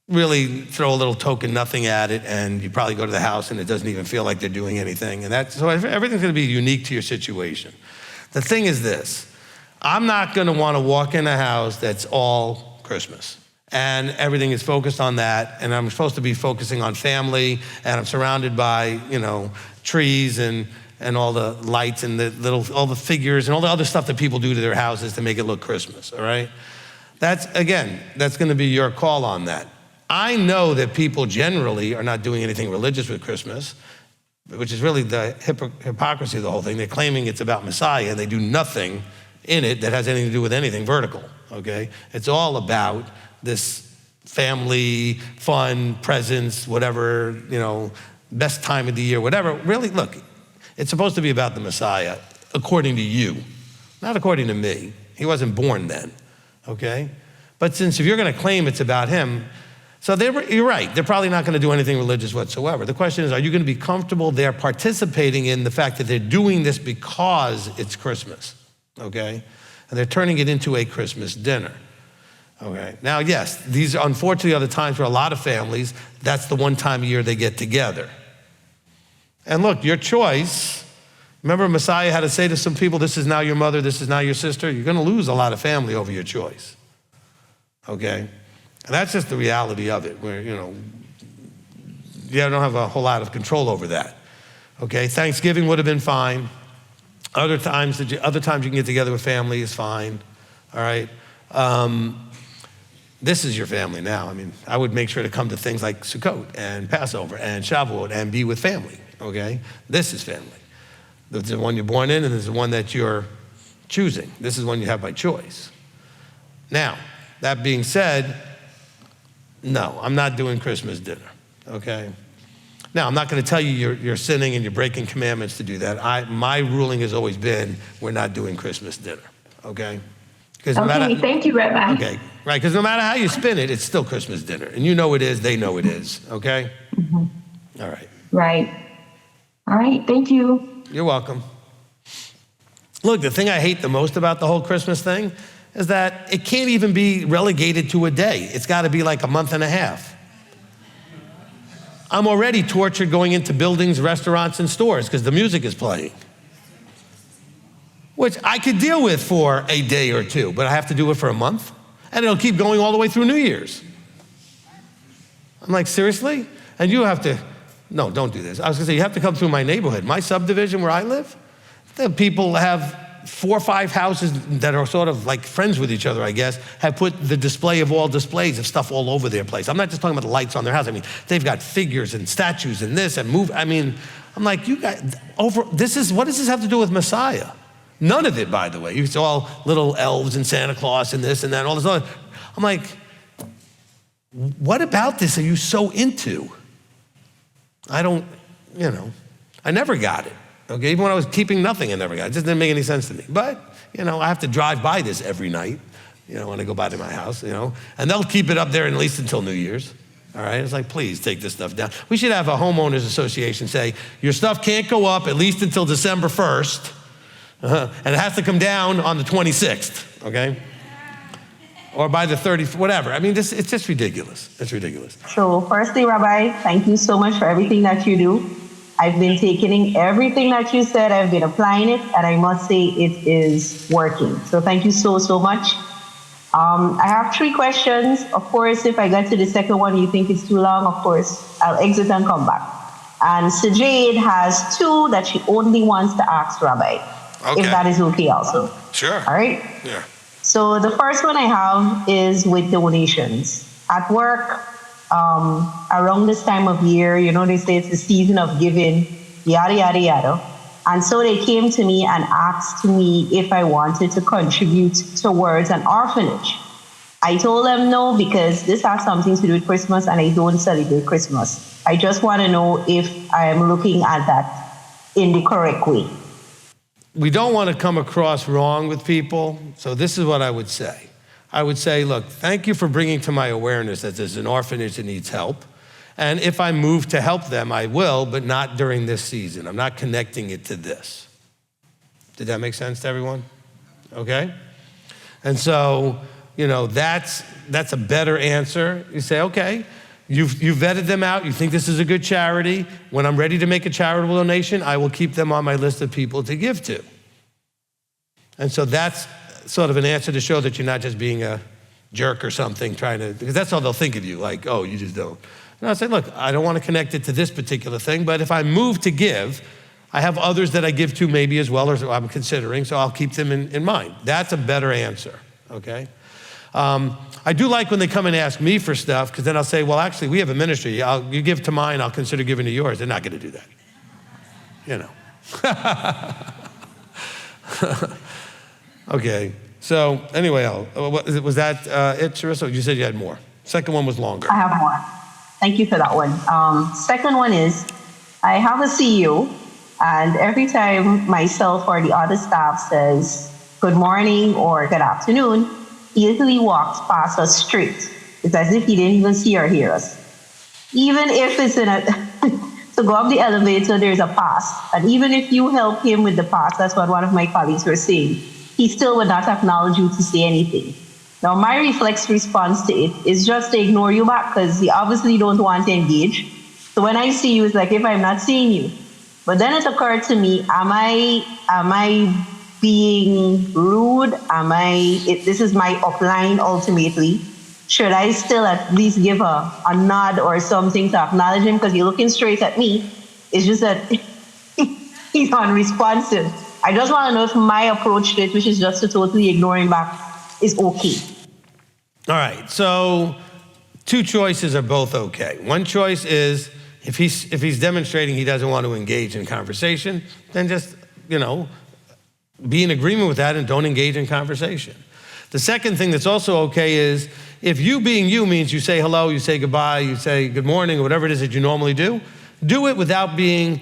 really throw a little token nothing at it, and you probably go to the house and it doesn't even feel like they're doing anything. And so everything's gonna be unique to your situation. The thing is this, I'm not gonna wanna walk in a house that's all Christmas. And everything is focused on that, and I'm supposed to be focusing on family, and I'm surrounded by, trees and all the lights and all the figures and all the other stuff that people do to their houses to make it look Christmas, all right? That's gonna be your call on that. I know that people generally are not doing anything religious with Christmas, which is really the hypocrisy of the whole thing. They're claiming it's about Messiah, and they do nothing in it that has anything to do with anything vertical, okay? It's all about this family, fun, presents, whatever, best time of the year, whatever. Really, look, it's supposed to be about the Messiah, according to you, not according to me. He wasn't born then, okay? But if you're gonna claim it's about him, so you're right, they're probably not gonna do anything religious whatsoever. The question is, are you gonna be comfortable there participating in the fact that they're doing this because it's Christmas, okay? And they're turning it into a Christmas dinner. Okay. Now, yes, these unfortunately are the times for a lot of families, that's the one time a year they get together. And look, your choice, remember Messiah had to say to some people, this is now your mother, this is now your sister. You're gonna lose a lot of family over your choice, okay? And that's just the reality of it, where, you don't have a whole lot of control over that. Okay, Thanksgiving would have been fine. Other times you can get together with family is fine. All right. This is your family now. I mean, I would make sure to come to things like Sukkot and Passover and Shavuot and be with family. Okay, this is family. There's the one you're born in, and there's the one that you're choosing. This is one you have by choice. Now, that being said, no, I'm not doing Christmas dinner. Okay. Now, I'm not going to tell you you're sinning and you're breaking commandments to do that. My ruling has always been we're not doing Christmas dinner, okay? Thank you, Rabbi. Okay, right, because no matter how you spin it, it's still Christmas dinner. And you know it is, they know it is, okay? Mm-hmm. All right. Right. All right, thank you. You're welcome. Look, the thing I hate the most about the whole Christmas thing is that it can't even be relegated to a day. It's got to be like a month and a half. I'm already tortured going into buildings, restaurants, and stores because the music is playing, which I could deal with for a day or two, but I have to do it for a month, and it'll keep going all the way through New Year's. I'm like, seriously? And you have to, no, don't do this. I was gonna say, you have to come through my neighborhood. My subdivision where I live, the people have 4 or 5 houses that are sort of like friends with each other, I guess, have put the display of all displays of stuff all over their place. I'm not just talking about the lights on their house. I mean, they've got figures and statues and this and I'm like, you guys, what does this have to do with Messiah? None of it, by the way. It's all little elves and Santa Claus and this and that, all this other. I'm like, what about this are you so into? I never got it. Okay, even when I was keeping nothing, I never got it. It just didn't make any sense to me. But, I have to drive by this every night, when I go by to my house, and they'll keep it up there at least until New Year's. All right, it's like, please take this stuff down. We should have a homeowners association say, your stuff can't go up at least until December 1st, and it has to come down on the 26th, okay? Or by the 30th, whatever. I mean, it's just ridiculous. It's ridiculous. So firstly, Rabbi, thank you so much for everything that you do. I've been taking in everything that you said. I've been applying it, and I must say it is working. So thank you so, so much. I have 3 questions. Of course, if I get to the second one, you think it's too long, of course, I'll exit and come back. And Sajade has 2 that she only wants to ask Rabbi, if that is okay also. Sure. All right? Yeah. So the first one I have is with donations. At work, around this time of year, they say it's the season of giving, yada, yada, yada. And so they came to me and asked me if I wanted to contribute towards an orphanage. I told them no, because this has something to do with Christmas and I don't celebrate Christmas. I just want to know if I am looking at that in the correct way. We don't want to come across wrong with people, so this is what I would say. I would say, look, thank you for bringing to my awareness that there's an orphanage that needs help. And if I move to help them, I will, but not during this season. I'm not connecting it to this. Did that make sense to everyone? Okay? And so, that's a better answer. You say, okay, you've vetted them out. You think this is a good charity. When I'm ready to make a charitable donation, I will keep them on my list of people to give to. And so that's sort of an answer to show that you're not just being a jerk or something, because that's how they'll think of you, like, oh, you just don't. And I say, look, I don't want to connect it to this particular thing, but if I move to give, I have others that I give to maybe as well, or I'm considering, so I'll keep them in mind. That's a better answer, okay? I do like when they come and ask me for stuff, because then I'll say, well, actually, we have a ministry. You give to mine, I'll consider giving to yours. They're not going to do that, Okay, so anyway, was that it, Charissa? You said you had more. Second one was longer. I have more. Thank you for that one. Second one is, I have a CEO, and every time myself or the other staff says good morning or good afternoon, he usually walks past us straight. It's as if he didn't even see or hear us. Even if it's to go up the elevator, there's a pass. And even if you help him with the pass, that's what one of my colleagues were saying, he still would not acknowledge you to say anything. Now, my reflex response to it is just to ignore you back, because you obviously don't want to engage. So when I see you, it's like if I'm not seeing you. But then it occurred to me, am I being rude? This is my upline ultimately. should I still at least give a nod or something to acknowledge him? Because you're looking straight at me. It's just that he's unresponsive. I just want to know if my approach to it, which is just to totally ignore him back, is okay. All right, so two choices are both okay. One choice is if he's demonstrating he doesn't want to engage in conversation, then just, be in agreement with that and don't engage in conversation. The second thing that's also okay is if you being you means you say hello, you say goodbye, you say good morning, or whatever it is that you normally do it without being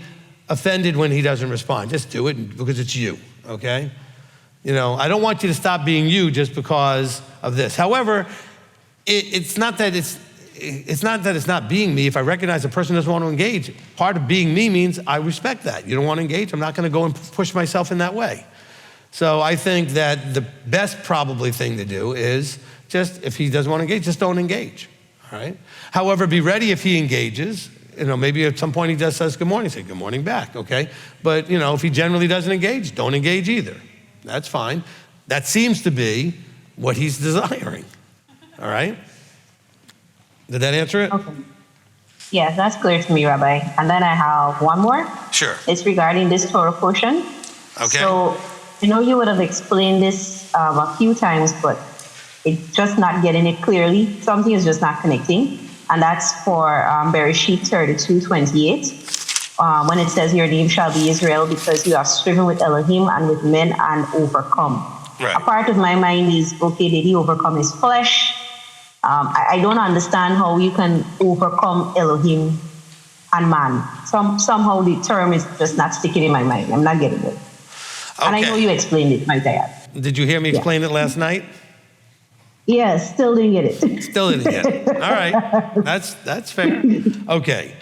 offended when he doesn't respond. Just do it because it's you, okay? I don't want you to stop being you just because of this. However, it's not that it's not being me. If I recognize a person doesn't want to engage, part of being me means I respect that. You don't want to engage, I'm not going to go and push myself in that way. So I think that the best probably thing to do is just, if he doesn't want to engage, just don't engage, all right? However, be ready if he engages. Maybe at some point he just says good morning, say good morning back, okay? But, if he generally doesn't engage, don't engage either. That's fine. That seems to be what he's desiring, all right? Did that answer it? Okay. Yes, that's clear to me, Rabbi. And then I have one more. Sure. It's regarding this Torah portion. Okay. So, you would have explained this a few times, but it's just not getting it clearly. Something is just not connecting. And that's for Bereshit 32:28, when it says, your name shall be Israel because you have striven with Elohim and with men and overcome. Right. A part of my mind is, okay, did he overcome his flesh? I don't understand how you can overcome Elohim and man. Somehow the term is just not sticking in my mind. I'm not getting it. Okay. And I know you explained it, my dad. Did you hear me explain it last night? Yes, still didn't get it. Still didn't get it. All right, that's fair. Okay,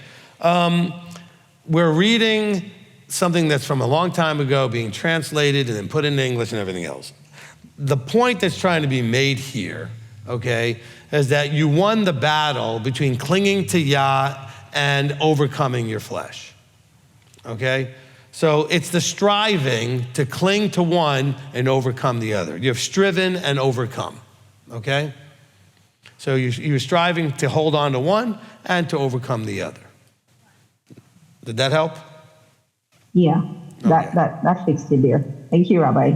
we're reading something that's from a long time ago being translated and then put into English and everything else. The point that's trying to be made here, okay, is that you won the battle between clinging to Yah and overcoming your flesh, okay? So it's the striving to cling to one and overcome the other. You've striven and overcome, okay? So you're striving to hold on to one and to overcome the other. Did that help? Yeah, Okay. that fixed it there. Thank you, Rabbi.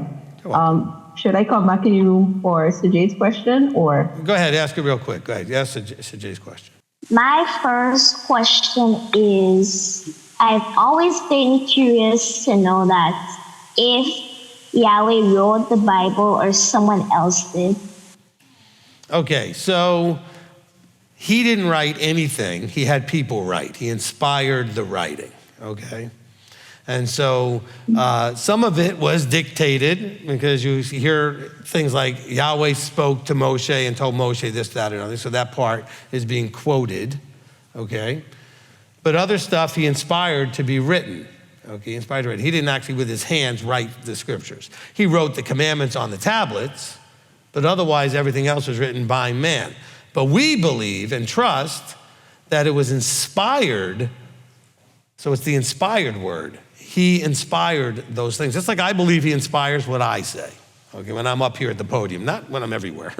Should I come back in the room for Sajid's question or? Go ahead, ask it real quick. Go ahead, ask Sajid's question. My first question is, I've always been curious to know that if Yahweh wrote the Bible or someone else did. Okay, so he didn't write anything. He had people write. He inspired the writing, okay? And so some of it was dictated because you hear things like Yahweh spoke to Moshe and told Moshe this, that, and other. So that part is being quoted, okay? But other stuff he inspired to be written, okay? He inspired to write. He didn't actually with his hands write the scriptures. He wrote the commandments on the tablets, but otherwise everything else was written by man. But we believe and trust that it was inspired, so it's the inspired word. He inspired those things. Just like I believe he inspires what I say, okay, when I'm up here at the podium, not when I'm everywhere,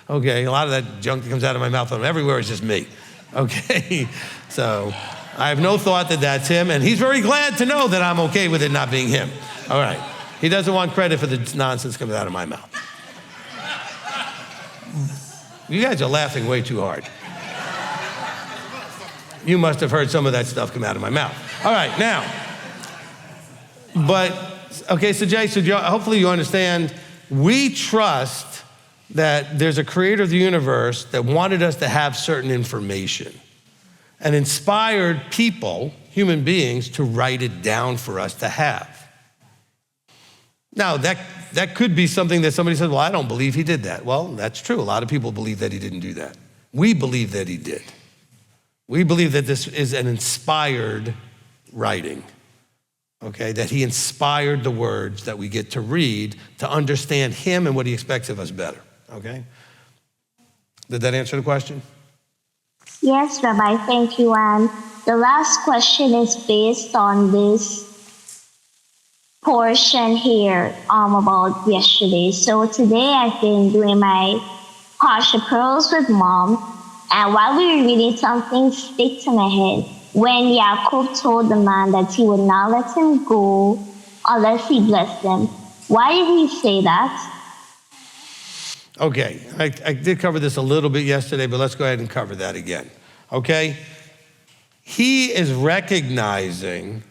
okay? A lot of that junk that comes out of my mouth when I'm everywhere is just me, okay? So I have no thought that that's him, and he's very glad to know that I'm okay with it not being him. All right, he doesn't want credit for the nonsense coming out of my mouth. You guys are laughing way too hard. You must have heard some of that stuff come out of my mouth. All right, now, but, okay, so Jay, so hopefully you understand, we trust that there's a creator of the universe that wanted us to have certain information and inspired people, human beings, to write it down for us to have. Now, that could be something that somebody says, well, I don't believe he did that. Well, that's true. A lot of people believe that he didn't do that. We believe that he did. We believe that this is an inspired writing, okay? That he inspired the words that we get to read to understand him and what he expects of us better, okay? Did that answer the question? Yes, Rabbi, thank you. And the last question is based on this portion here about yesterday. So today I've been doing my Pasha Pearls with Mom, and while we were reading, something stick to my head. When Yaakov told the man that he would not let him go unless he blessed him, why did he say that? Okay, I did cover this a little bit yesterday, but let's go ahead and cover that again, okay? He is recognizing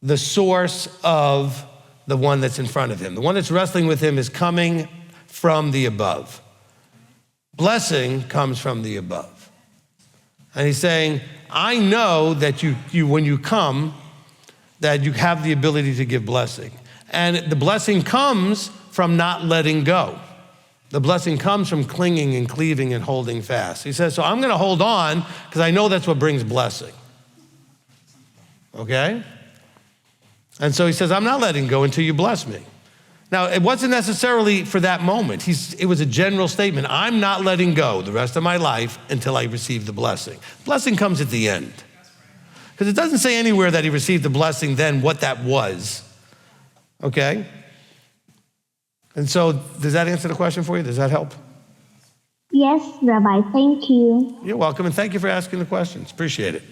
the source of the one that's in front of him. The one that's wrestling with him is coming from the above. Blessing comes from the above. And he's saying, I know that you when you come, that you have the ability to give blessing. And the blessing comes from not letting go. The blessing comes from clinging and cleaving and holding fast. He says, so I'm going to hold on because I know that's what brings blessing. Okay? And so he says, I'm not letting go until you bless me. Now, it wasn't necessarily for that moment. It was a general statement. I'm not letting go the rest of my life until I receive the blessing. Blessing comes at the end. Because it doesn't say anywhere that he received the blessing then what that was. Okay? And so, does that answer the question for you? Does that help? Yes, Rabbi, thank you. You're welcome, and thank you for asking the questions. Appreciate it.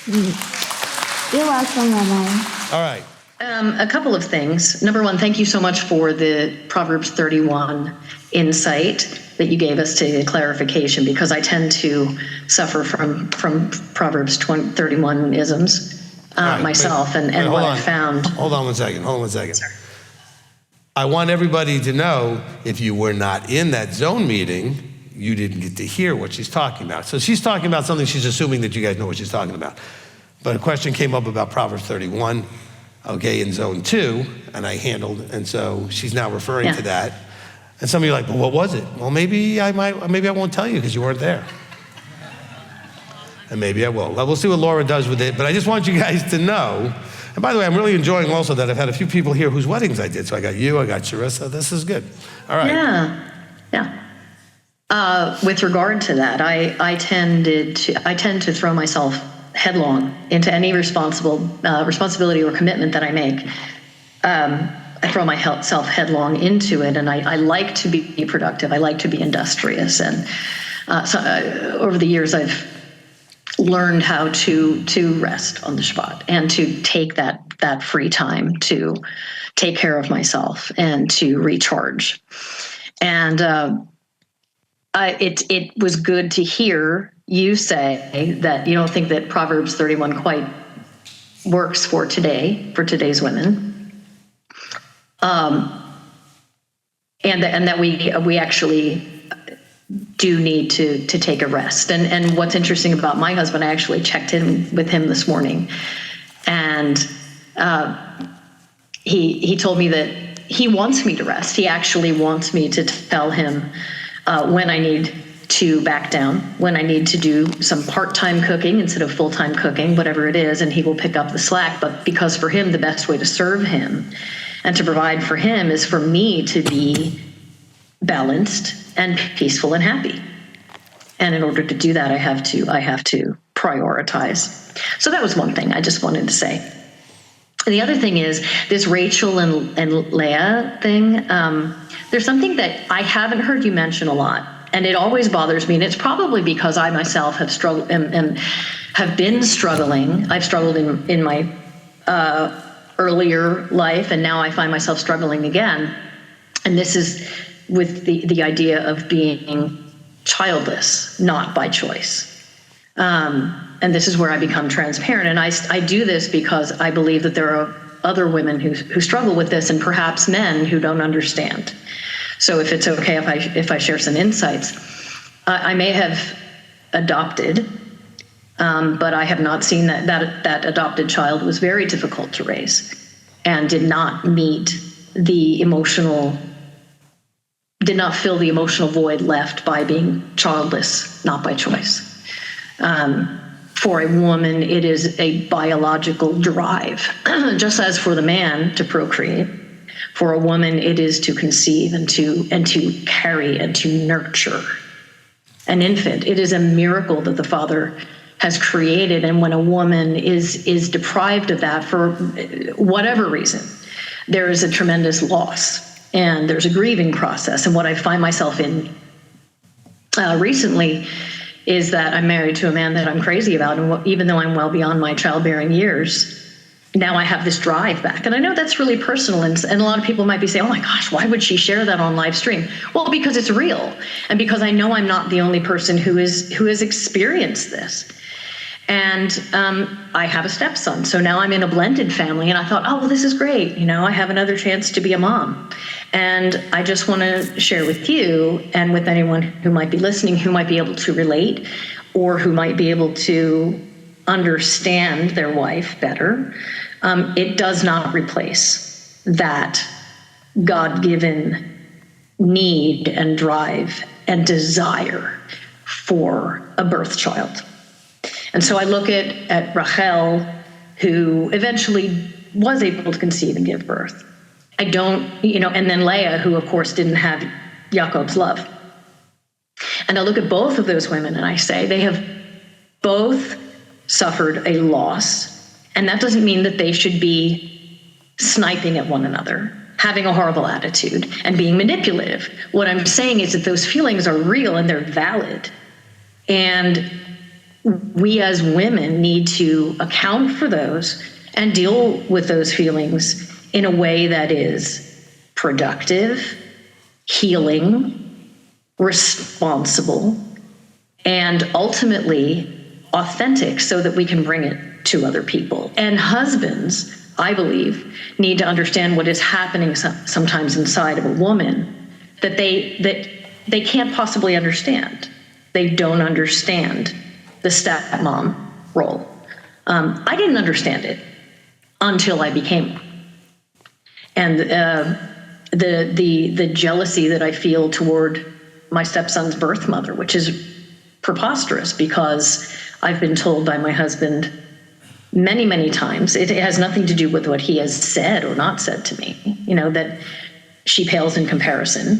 You're welcome, Rabbi. All right. A couple of things. Number one, thank you so much for the Proverbs 31 insight that you gave us to clarification, because I tend to suffer from Proverbs 31 isms myself, and what I found. Hold on one second. I want everybody to know, if you were not in that zone meeting, you didn't get to hear what she's talking about. So she's talking about something, she's assuming that you guys know what she's talking about. But a question came up about Proverbs 31, okay, in zone 2, and I handled, and so she's now referring to that. And some of you are like, well, what was it? Well, maybe I won't tell you because you weren't there. And maybe I will. We'll see what Laura does with it, but I just want you guys to know. And by the way, I'm really enjoying also that I've had a few people here whose weddings I did. So I got you, I got Charissa. This is good. All right. Yeah. With regard to that, I tend to throw myself headlong into any responsibility or commitment that I make. I throw myself headlong into it, and I like to be productive. I like to be industrious, and over the years I've learned how to rest on the Shabbat and to take that free time to take care of myself and to recharge. And it was good to hear you say that you don't think that Proverbs 31 quite works for today's women, and that we actually do need to take a rest. And what's interesting about my husband, I actually checked in with him this morning, and he told me that he wants me to rest. He actually wants me to tell him when I need to back down, when I need to do some part-time cooking instead of full-time cooking, whatever it is, and he will pick up the slack. But because for him, the best way to serve him and to provide for him is for me to be balanced and peaceful and happy. And in order to do that, I have to prioritize. So that was one thing I just wanted to say. And the other thing is this Rachel and Leah thing. There's something that I haven't heard you mention a lot, and it always bothers me. And it's probably because I myself have struggled and have been struggling. I've struggled in my earlier life, and now I find myself struggling again. And this is with the idea of being childless, not by choice. And this is where I become transparent. And I do this because I believe that there are other women who struggle with this, and perhaps men who don't understand. So if it's okay if I share some insights, I may have adopted, but I have not seen that adopted child was very difficult to raise and did not fill the emotional void left by being childless, not by choice. For a woman, it is a biological drive, just as for the man to procreate. For a woman, it is to conceive and to carry and to nurture an infant. It is a miracle that the Father has created, and when a woman is deprived of that for whatever reason, there is a tremendous loss. and there's a grieving process. And what I find myself in recently is that I'm married to a man that I'm crazy about, and even though I'm well beyond my childbearing years, now I have this drive back. And I know that's really personal, and a lot of people might be saying, oh my gosh, why would she share that on live stream? Well, because it's real, and because I know I'm not the only person who has experienced this. And I have a stepson, so now I'm in a blended family, and I thought, oh, well, this is great. I have another chance to be a mom. And I just want to share with you and with anyone who might be listening, who might be able to relate, or who might be able to understand their wife better. It does not replace that God-given need and drive and desire for a birth child. And so I look at Rachel, who eventually was able to conceive and give birth. I don't, and then Leah, who of course didn't have Yaakov's love. And I look at both of those women and I say they have both suffered a loss. And that doesn't mean that they should be sniping at one another, having a horrible attitude, and being manipulative. What I'm saying is that those feelings are real and they're valid. And we as women need to account for those and deal with those feelings in a way that is productive, healing, responsible, and ultimately authentic, so that we can bring it to other people. And husbands, I believe, need to understand what is happening sometimes inside of a woman that they can't possibly understand. They don't understand the stepmom role. I didn't understand it until I became one. And the jealousy that I feel toward my stepson's birth mother, which is preposterous, because I've been told by my husband many, many times, it has nothing to do with what he has said or not said to me, that she pales in comparison,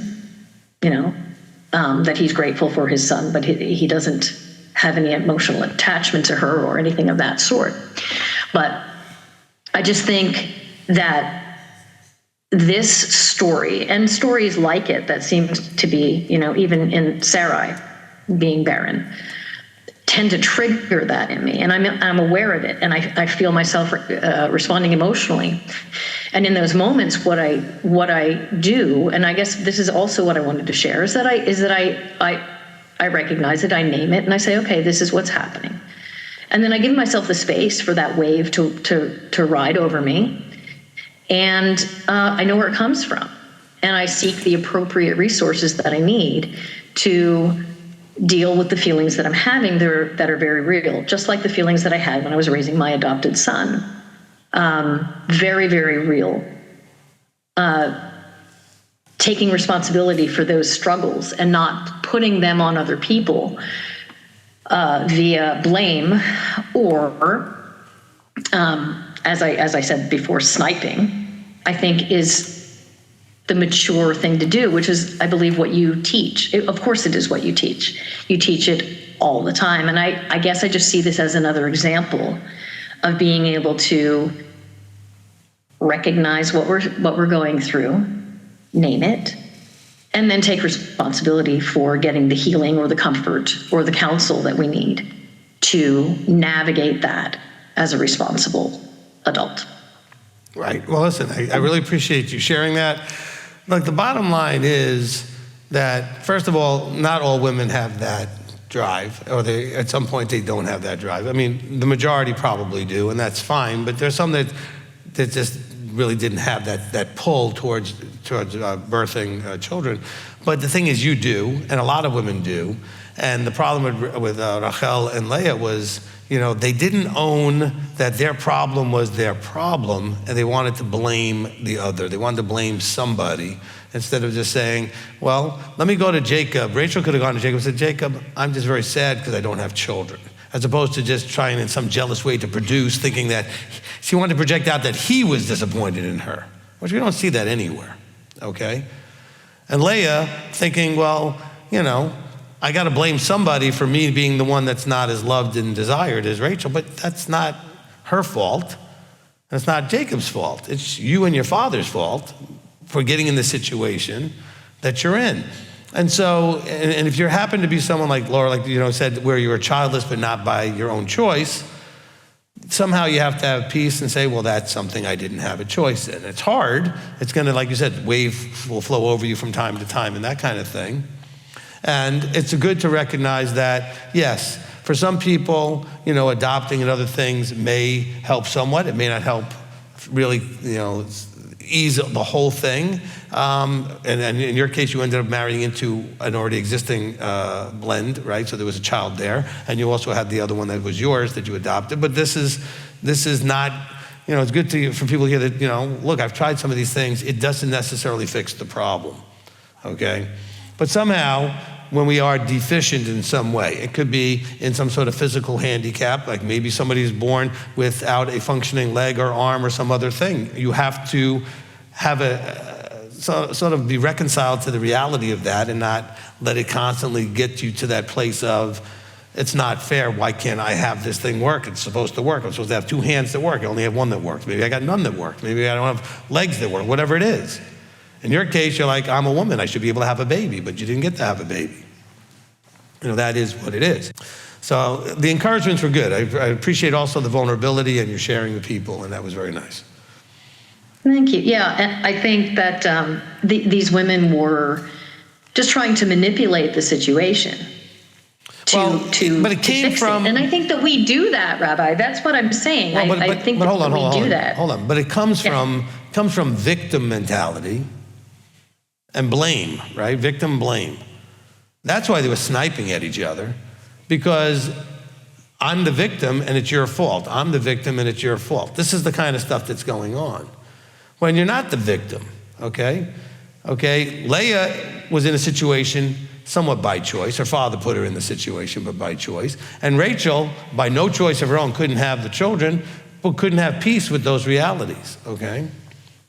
that he's grateful for his son, but he doesn't have any emotional attachment to her or anything of that sort. But I just think that this story, and stories like it that seem to be, even in Sarai being barren, tend to trigger that in me, and I'm aware of it, and I feel myself responding emotionally. And in those moments, what I do, and I guess this is also what I wanted to share, is that I recognize it, I name it, and I say, okay, this is what's happening. And then I give myself the space for that wave to ride over me. And I know where it comes from. And I seek the appropriate resources that I need to deal with the feelings that I'm having that are very real, just like the feelings that I had when I was raising my adopted son. Very, very real. Taking responsibility for those struggles and not putting them on other people via blame or, as I said before, sniping, I think is the mature thing to do, which is, I believe, what you teach. Of course it is what you teach. You teach it all the time. And I guess I just see this as another example of being able to recognize what we're going through, name it, and then take responsibility for getting the healing or the comfort or the counsel that we need to navigate that as a responsible adult. Right. Well, listen, I really appreciate you sharing that. Look, the bottom line is that, first of all, not all women have that drive, or at some point they don't have that drive. I mean, the majority probably do, and that's fine, but there's some that just really didn't have that pull towards birthing children. But the thing is, you do, and a lot of women do. And the problem with Rachel and Leah was, they didn't own that their problem was their problem, and they wanted to blame the other. They wanted to blame somebody instead of just saying, well, let me go to Jacob. Rachel could have gone to Jacob and said, Jacob, I'm just very sad because I don't have children. As opposed to just trying in some jealous way to produce, thinking that she wanted to project out that he was disappointed in her, which we don't see that anywhere, okay? And Leah thinking, well, I got to blame somebody for me being the one that's not as loved and desired as Rachel, but that's not her fault. That's not Jacob's fault. It's you and your father's fault. for getting in the situation that you're in. And so, and if you happen to be someone like Laura, like, said, where you were childless but not by your own choice, somehow you have to have peace and say, well, that's something I didn't have a choice in. It's hard. It's going to, like you said, wave will flow over you from time to time and that kind of thing. And it's good to recognize that, yes, for some people, adopting and other things may help somewhat. It may not help really, ease the whole thing. And in your case, you ended up marrying into an already existing blend, right? So there was a child there. And you also had the other one that was yours that you adopted. But this is not, it's good for people here that, look, I've tried some of these things. It doesn't necessarily fix the problem, okay? But somehow, when we are deficient in some way, it could be in some sort of physical handicap, like maybe somebody is born without a functioning leg or arm or some other thing. You have to have sort of be reconciled to the reality of that and not let it constantly get you to that place of, it's not fair, why can't I have this thing work? It's supposed to work. I'm supposed to have two hands that work. I only have one that works. Maybe I got none that work. Maybe I don't have legs that work, whatever it is. In your case, you're like, I'm a woman, I should be able to have a baby, but you didn't get to have a baby. That is what it is. So the encouragements were good. I appreciate also the vulnerability and your sharing with people, and that was very nice. Thank you. Yeah, and I think that these women were just trying to manipulate the situation to but it came fix from, it. And I think that we do that, Rabbi. That's what I'm saying. I think that we do that. Hold on. But it comes from victim mentality and blame, right? Victim blame. That's why they were sniping at each other, because I'm the victim and it's your fault. I'm the victim and it's your fault. This is the kind of stuff that's going on. When you're not the victim, okay? Leah was in a situation somewhat by choice. Her father put her in the situation, but by choice. And Rachel, by no choice of her own, couldn't have the children, but couldn't have peace with those realities, okay?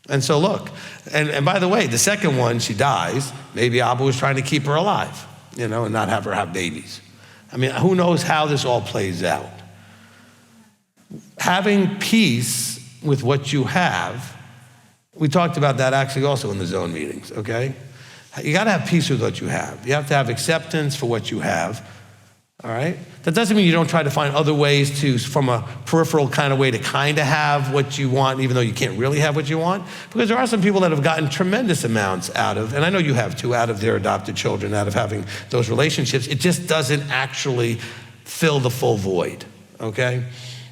And so look, and by the way, the second one, she dies. Maybe Abba was trying to keep her alive, and not have her have babies. I mean, who knows how this all plays out? Having peace with what you have, we talked about that actually also in the zone meetings, okay? You gotta have peace with what you have. You have to have acceptance for what you have, all right? That doesn't mean you don't try to find other ways to, from a peripheral kind of way, to kind of have what you want, even though you can't really have what you want. Because there are some people that have gotten tremendous amounts out of, and I know you have too, out of their adopted children, out of having those relationships. It just doesn't actually fill the full void, okay?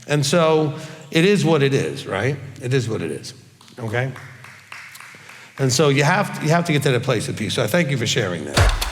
And so it is what it is, right? It is what it is, okay? And so you have to get to that place of peace. So I thank you for sharing that.